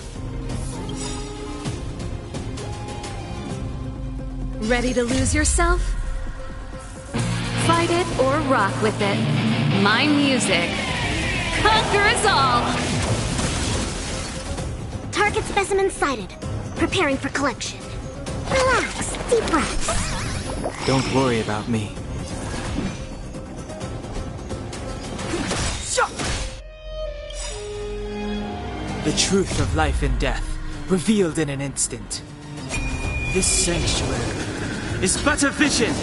Ready to lose yourself? Fight it or rock with it. My music conquers all! Target specimen sighted. Preparing for collection. Relax, deep breaths. Don't worry about me. The truth of life and death, revealed in an instant. This sanctuary is but a vision!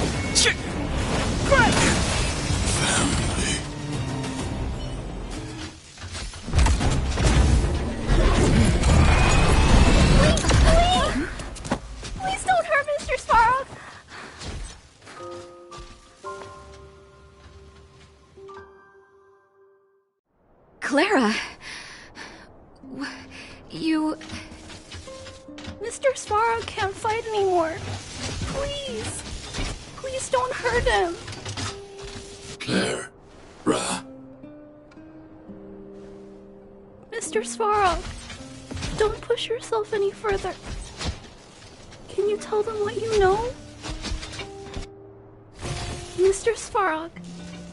Please don't hurt Mr. Svarog! Clara... You... Mr. Svarog can't fight anymore. Please. Please don't hurt him. Clara. Mr. Svarog, don't push yourself any further. Can you tell them what you know? Mr. Svarog,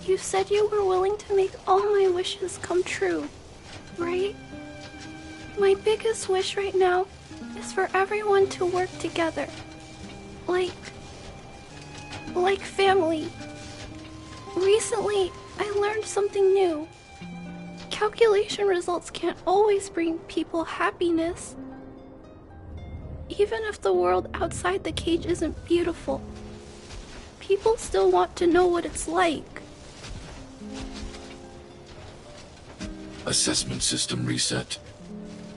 you said you were willing to make all my wishes come true, right? My biggest wish right now is for everyone to work together. Like family. Recently, I learned something new. Calculation results can't always bring people happiness. Even if the world outside the cage isn't beautiful, people still want to know what it's like. Assessment system reset.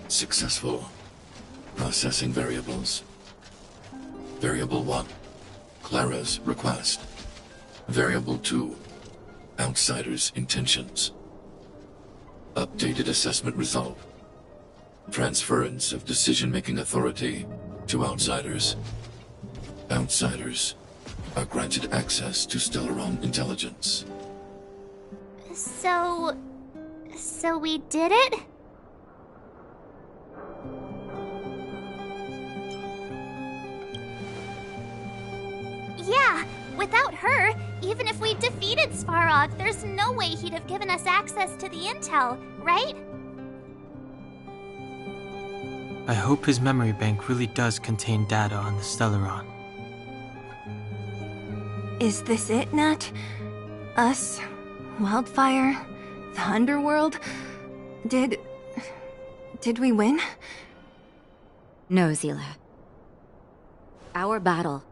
Successful. Processing variables. Variable 1. Clara's request. Variable 2. Outsider's intentions. Updated assessment result. Transference of decision-making authority to outsiders. Outsiders are granted access to Stellaron intelligence. So we did it? Yeah, without her, even if we defeated Svarog, there's no way he'd have given us access to the intel, right? I hope his memory bank really does contain data on the Stellaron. Is this it, Nat? Us? Wildfire? The Underworld? Did we win? No, Zila. Our battle,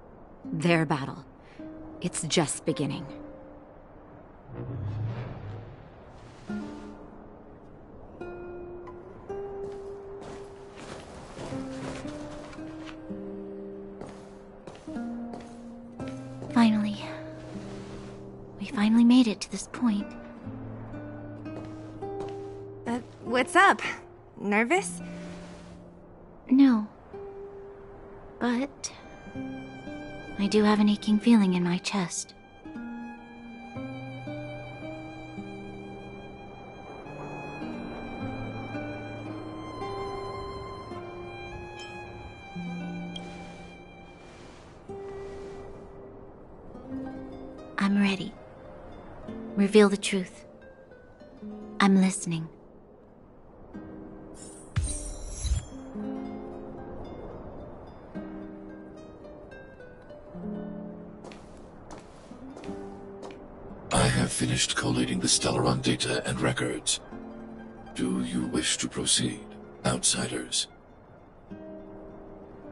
their battle, it's just beginning. Finally. We finally made it to this point. What's up? Nervous? No. But I do have an aching feeling in my chest. I'm ready. Reveal the truth. I'm listening. I have finished collating the Stellaron data and records. Do you wish to proceed, outsiders?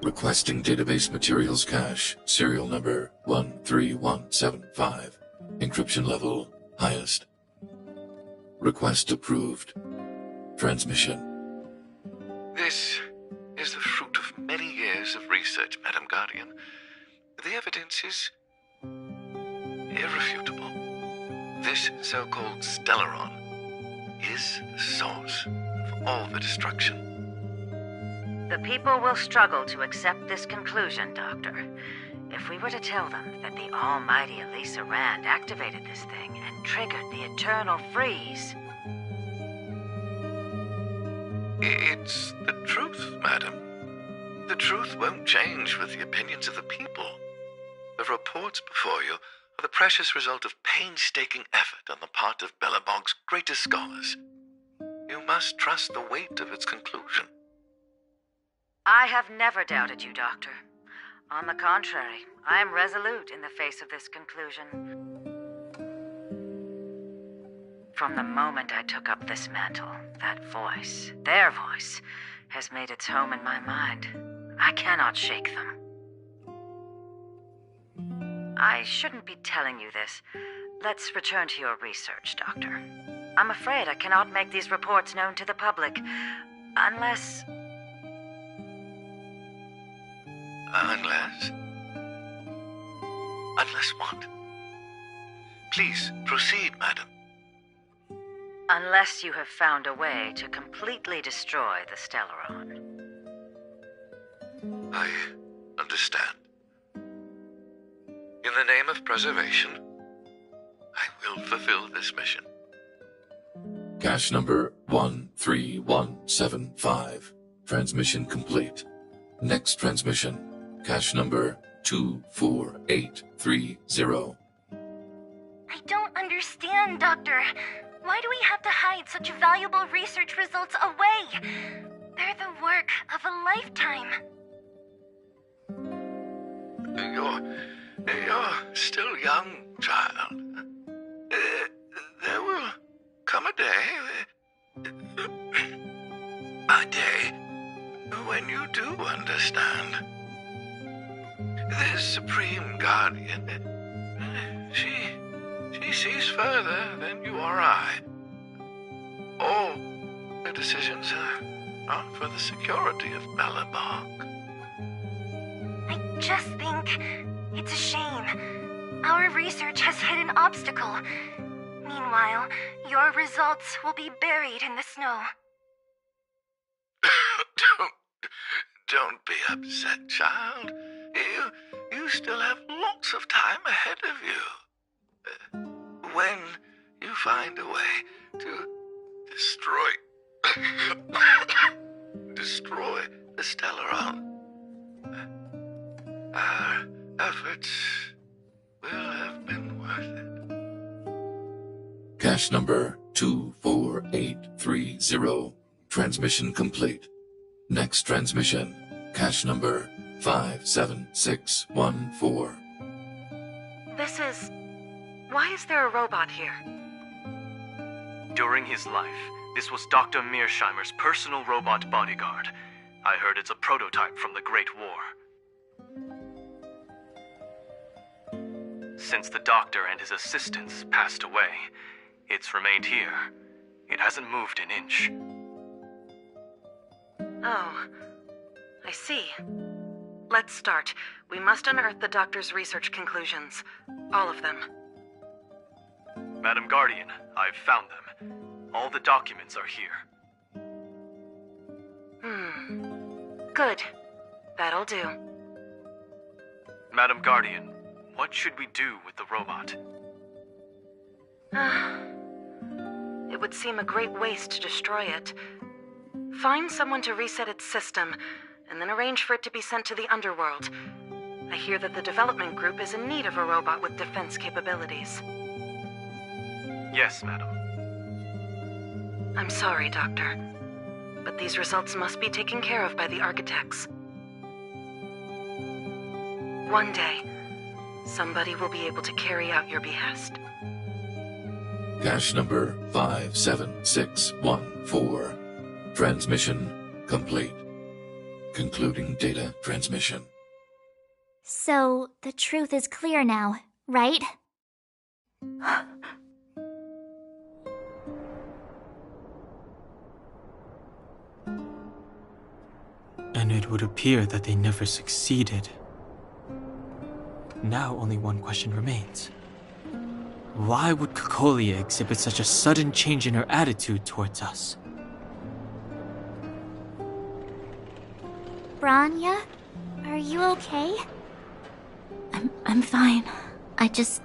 Requesting database materials cache, serial number 13175. Encryption level, highest. Request approved. Transmission. This is the fruit of many years of research, Madam Guardian. The evidence is irrefutable. This so-called Stellaron is the source of all the destruction. The people will struggle to accept this conclusion, Doctor. If we were to tell them that the almighty Elisa Rand activated this thing and triggered the eternal freeze... It's the truth, madam. The truth won't change with the opinions of the people. The reports before you are the precious result of painstaking effort on the part of Belobog's greatest scholars. You must trust the weight of its conclusion. I have never doubted you, Doctor. On the contrary, I am resolute in the face of this conclusion. From the moment I took up this mantle, that voice, their voice, has made its home in my mind. I cannot shake them. I shouldn't be telling you this. Let's return to your research, Doctor. I'm afraid I cannot make these reports known to the public, unless... Unless? Unless what? Please, proceed, madam. Unless you have found a way to completely destroy the Stellaron. I understand. In the name of preservation, I will fulfill this mission. Cache number 13175. Transmission complete. Next transmission. Cache number 24830. I don't understand, Doctor. Why do we have to hide such valuable research results away? They're the work of a lifetime. You're still young, child. There will come a day when you do understand. This Supreme Guardian, she sees further than you or I. All her decisions are not for the security of Belobog. I just think it's a shame. Our research has hit an obstacle. Meanwhile, your results will be buried in the snow. Don't be upset, child. You still have lots of time ahead of you. When you find a way to destroy the Stellaron, our efforts will have been worth it. Cache number 24830. Transmission complete. Next transmission. Cache number 57614. Why is there a robot here? During his life, this was Dr. Mearsheimer's personal robot bodyguard. I heard it's a prototype from the Great War. Since the doctor and his assistants passed away, it's remained here. It hasn't moved an inch. Oh, I see. Let's start. We must unearth the doctor's research conclusions. All of them. Madam Guardian, I've found them. All the documents are here. Good. That'll do. Madam Guardian, what should we do with the robot? It would seem a great waste to destroy it. Find someone to reset its system, and then arrange for it to be sent to the underworld. I hear that the development group is in need of a robot with defense capabilities. Yes, madam. I'm sorry, Doctor, but these results must be taken care of by the architects. One day, somebody will be able to carry out your behest. Cache number 57614. Transmission complete. Concluding data transmission. So, the truth is clear now, right? And it would appear that they never succeeded. Now only one question remains. Why would Cocolia exhibit such a sudden change in her attitude towards us? Branya, are you okay? I'm fine. I just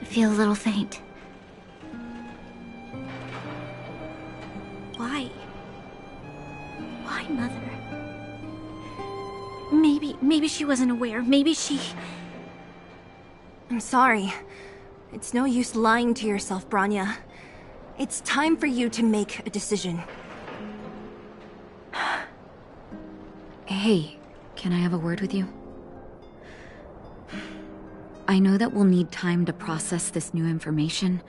feel a little faint. Why? Why, Mother? Maybe she wasn't aware. Maybe she... I'm sorry. It's no use lying to yourself, Branya. It's time for you to make a decision. Hey, can I have a word with you? I know that we'll need time to process this new information,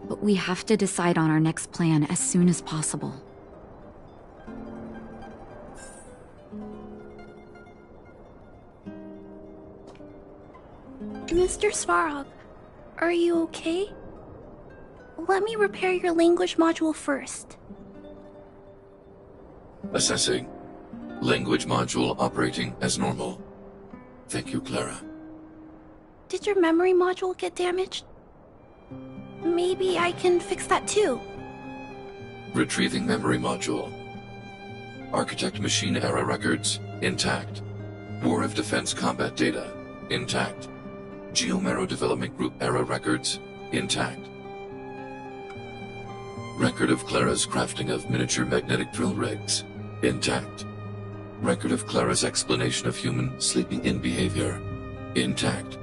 but we have to decide on our next plan as soon as possible. Mr. Svarog, are you okay? Let me repair your language module first. Assessing. Language module operating as normal. Thank you, Clara. Did your memory module get damaged? Maybe I can fix that too. Retrieving memory module. Architect machine era records, intact. War of Defense combat data, intact. Geomero Development Group era records, intact. Record of Clara's crafting of miniature magnetic drill rigs, intact. Record of Clara's explanation of human sleeping in behavior, intact.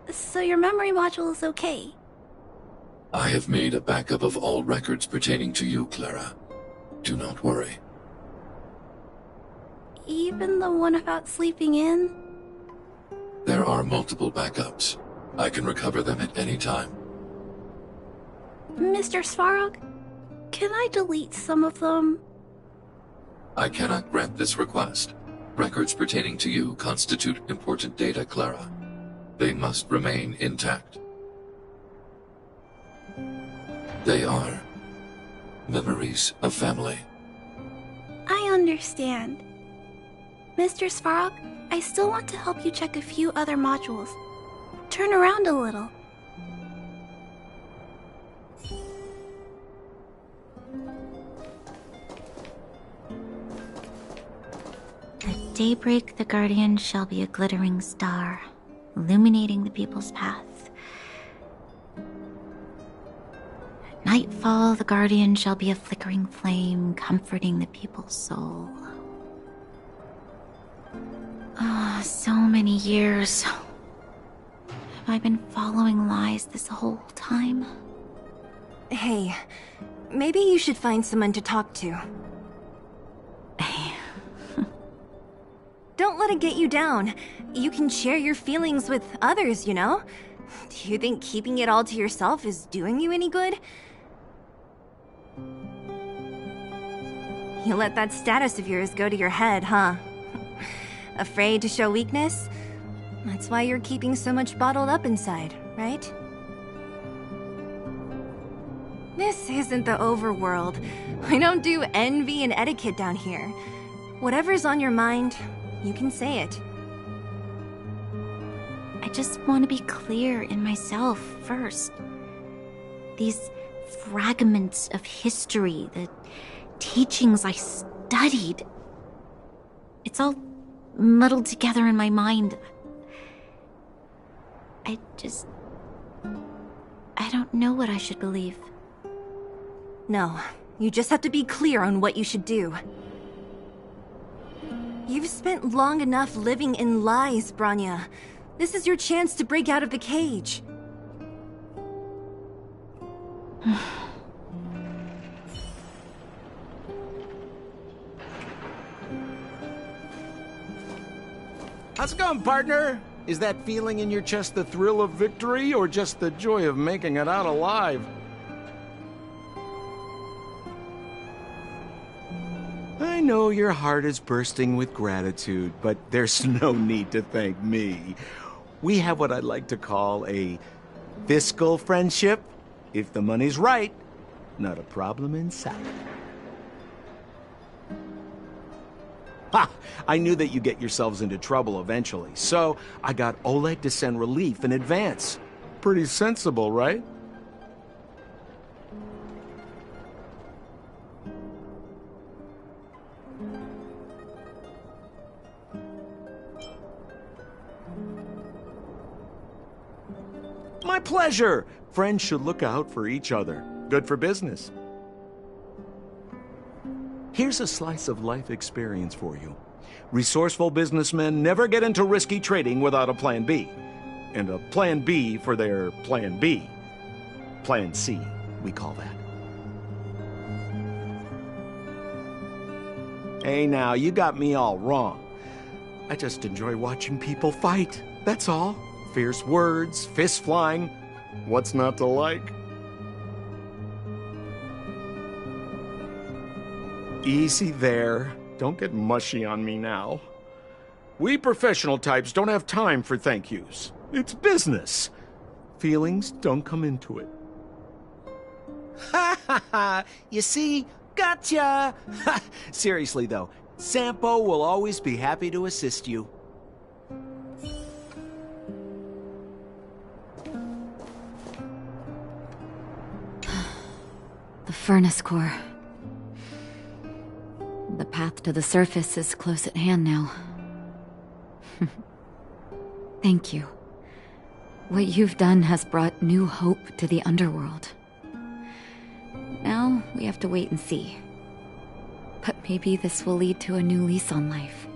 So your memory module is okay? I have made a backup of all records pertaining to you, Clara. Do not worry. Even the one about sleeping in? There are multiple backups. I can recover them at any time. Mr. Svarog, can I delete some of them? I cannot grant this request. Records pertaining to you constitute important data, Clara. They must remain intact. They are memories of family. I understand. Mr. Svarog, I still want to help you check a few other modules. Turn around a little. At daybreak, the Guardian shall be a glittering star, illuminating the people's path. At nightfall, the Guardian shall be a flickering flame, comforting the people's soul. Ah, so many years. Have I been following lies this whole time? Hey, maybe you should find someone to talk to. Don't let it get you down. You can share your feelings with others, you know? Do you think keeping it all to yourself is doing you any good? You let that status of yours go to your head, huh? Afraid to show weakness? That's why you're keeping so much bottled up inside, right? This isn't the overworld. We don't do envy and etiquette down here. Whatever's on your mind, you can say it. I just want to be clear in myself first. These fragments of history, the teachings I studied, it's all muddled together in my mind. I don't know what I should believe. No, you just have to be clear on what you should do. You've spent long enough living in lies, Branya. This is your chance to break out of the cage. How's it going, partner? Is that feeling in your chest the thrill of victory, or just the joy of making it out alive? I know your heart is bursting with gratitude, but there's no need to thank me. We have what I'd like to call a fiscal friendship. If the money's right, not a problem in sight. Ha! I knew that you'd get yourselves into trouble eventually, so I got Oleg to send relief in advance. Pretty sensible, right? My pleasure! Friends should look out for each other. Good for business. Here's a slice of life experience for you. Resourceful businessmen never get into risky trading without a plan B. And a plan B for their plan B. Plan C, we call that. Hey now, you got me all wrong. I just enjoy watching people fight, that's all. Fierce words, fists flying. What's not to like? Easy there. Don't get mushy on me now. We professional types don't have time for thank yous. It's business. Feelings don't come into it. Ha ha ha! You see? Gotcha! Seriously though, Sampo will always be happy to assist you. The furnace core. The path to the surface is close at hand now. Thank you. What you've done has brought new hope to the underworld. Now, we have to wait and see. But maybe this will lead to a new lease on life.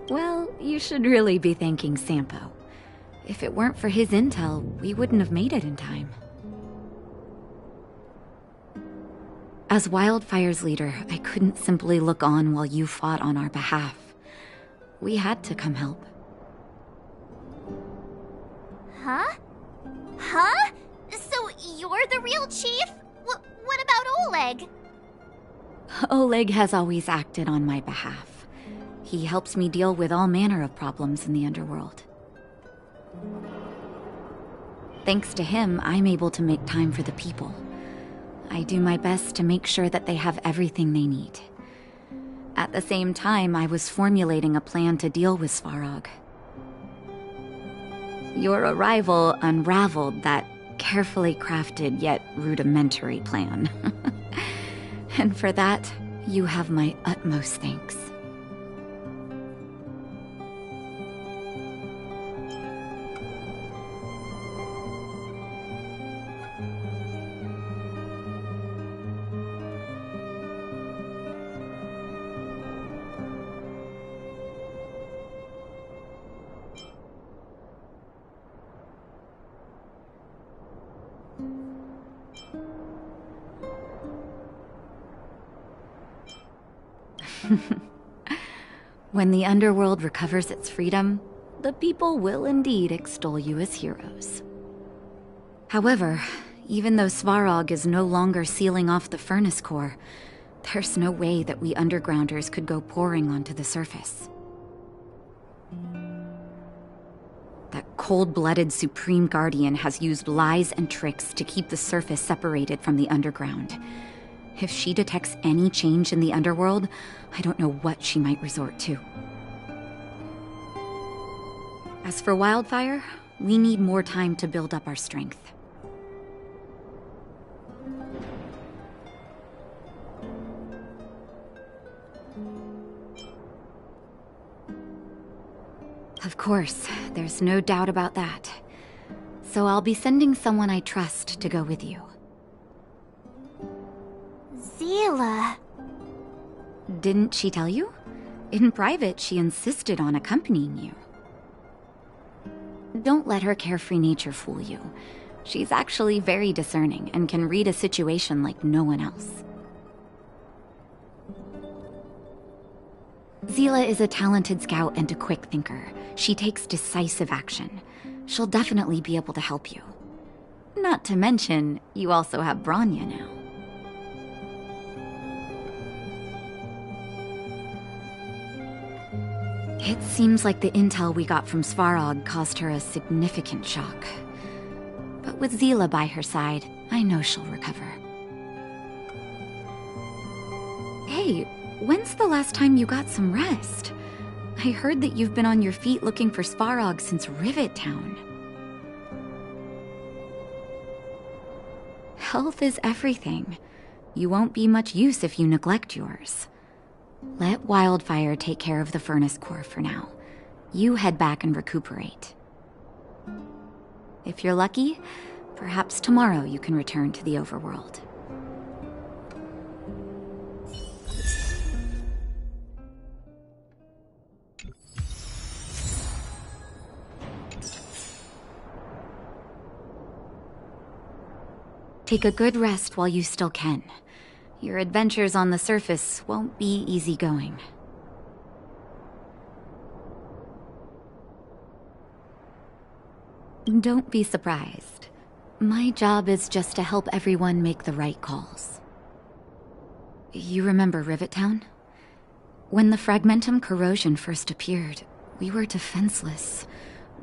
Well, you should really be thanking Sampo. If it weren't for his intel, we wouldn't have made it in time. As Wildfire's leader, I couldn't simply look on while you fought on our behalf. We had to come help. Huh? Huh? So you're the real chief? What about Oleg? Oleg has always acted on my behalf. He helps me deal with all manner of problems in the underworld. Thanks to him, I'm able to make time for the people. I do my best to make sure that they have everything they need. At the same time, I was formulating a plan to deal with Svarog. Your arrival unraveled that carefully crafted yet rudimentary plan. And for that, you have my utmost thanks. When the underworld recovers its freedom, the people will indeed extol you as heroes. However, even though Svarog is no longer sealing off the furnace core, there's no way that we undergrounders could go pouring onto the surface. That cold-blooded Supreme Guardian has used lies and tricks to keep the surface separated from the underground. If she detects any change in the underworld, I don't know what she might resort to. As for Wildfire, we need more time to build up our strength. Of course, there's no doubt about that. So I'll be sending someone I trust to go with you. Zila. Didn't she tell you? In private, she insisted on accompanying you. Don't let her carefree nature fool you. She's actually very discerning and can read a situation like no one else. Zila is a talented scout and a quick thinker. She takes decisive action. She'll definitely be able to help you. Not to mention, you also have Branya now. It seems like the intel we got from Svarog caused her a significant shock. But with Zila by her side, I know she'll recover. Hey, when's the last time you got some rest? I heard that you've been on your feet looking for Svarog since Rivet Town. Health is everything. You won't be much use if you neglect yours. Let Wildfire take care of the furnace core for now. You head back and recuperate. If you're lucky, perhaps tomorrow you can return to the overworld. Take a good rest while you still can. Your adventures on the surface won't be easy going. Don't be surprised. My job is just to help everyone make the right calls. You remember Rivet Town? When the fragmentum corrosion first appeared, we were defenseless.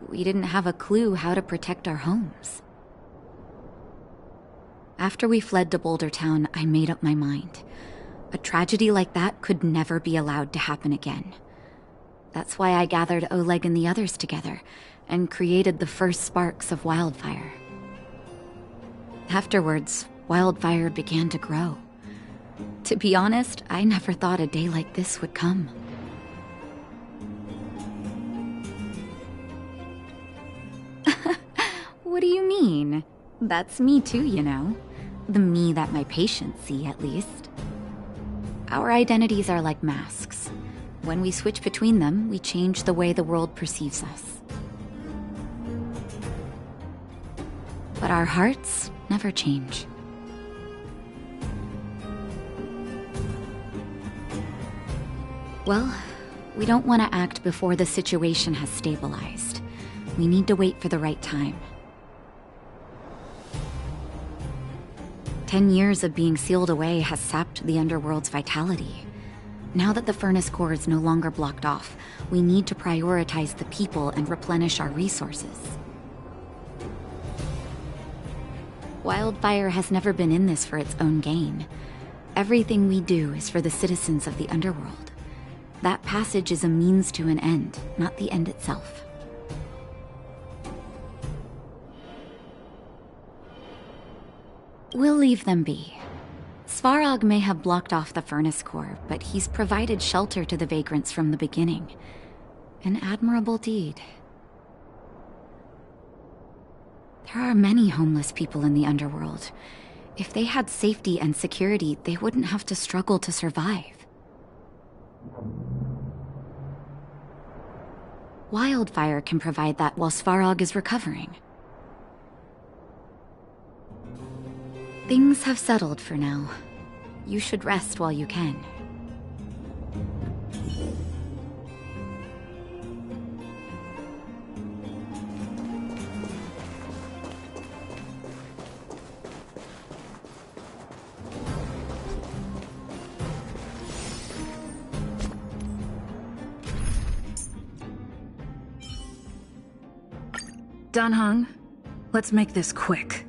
We didn't have a clue how to protect our homes. After we fled to Boulder Town, I made up my mind. A tragedy like that could never be allowed to happen again. That's why I gathered Oleg and the others together and created the first sparks of Wildfire. Afterwards, Wildfire began to grow. To be honest, I never thought a day like this would come. What do you mean? That's me too, you know. The me that my patients see, at least. Our identities are like masks. When we switch between them, we change the way the world perceives us. But our hearts never change. Well, we don't want to act before the situation has stabilized. We need to wait for the right time. 10 years of being sealed away has sapped the underworld's vitality. Now that the furnace core is no longer blocked off, we need to prioritize the people and replenish our resources. Wildfire has never been in this for its own gain. Everything we do is for the citizens of the underworld. That passage is a means to an end, not the end itself. We'll leave them be. Svarog may have blocked off the furnace core, but he's provided shelter to the vagrants from the beginning. An admirable deed. There are many homeless people in the underworld. If they had safety and security, they wouldn't have to struggle to survive. Wildfire can provide that while Svarog is recovering. Things have settled for now. You should rest while you can. Danheng, let's make this quick.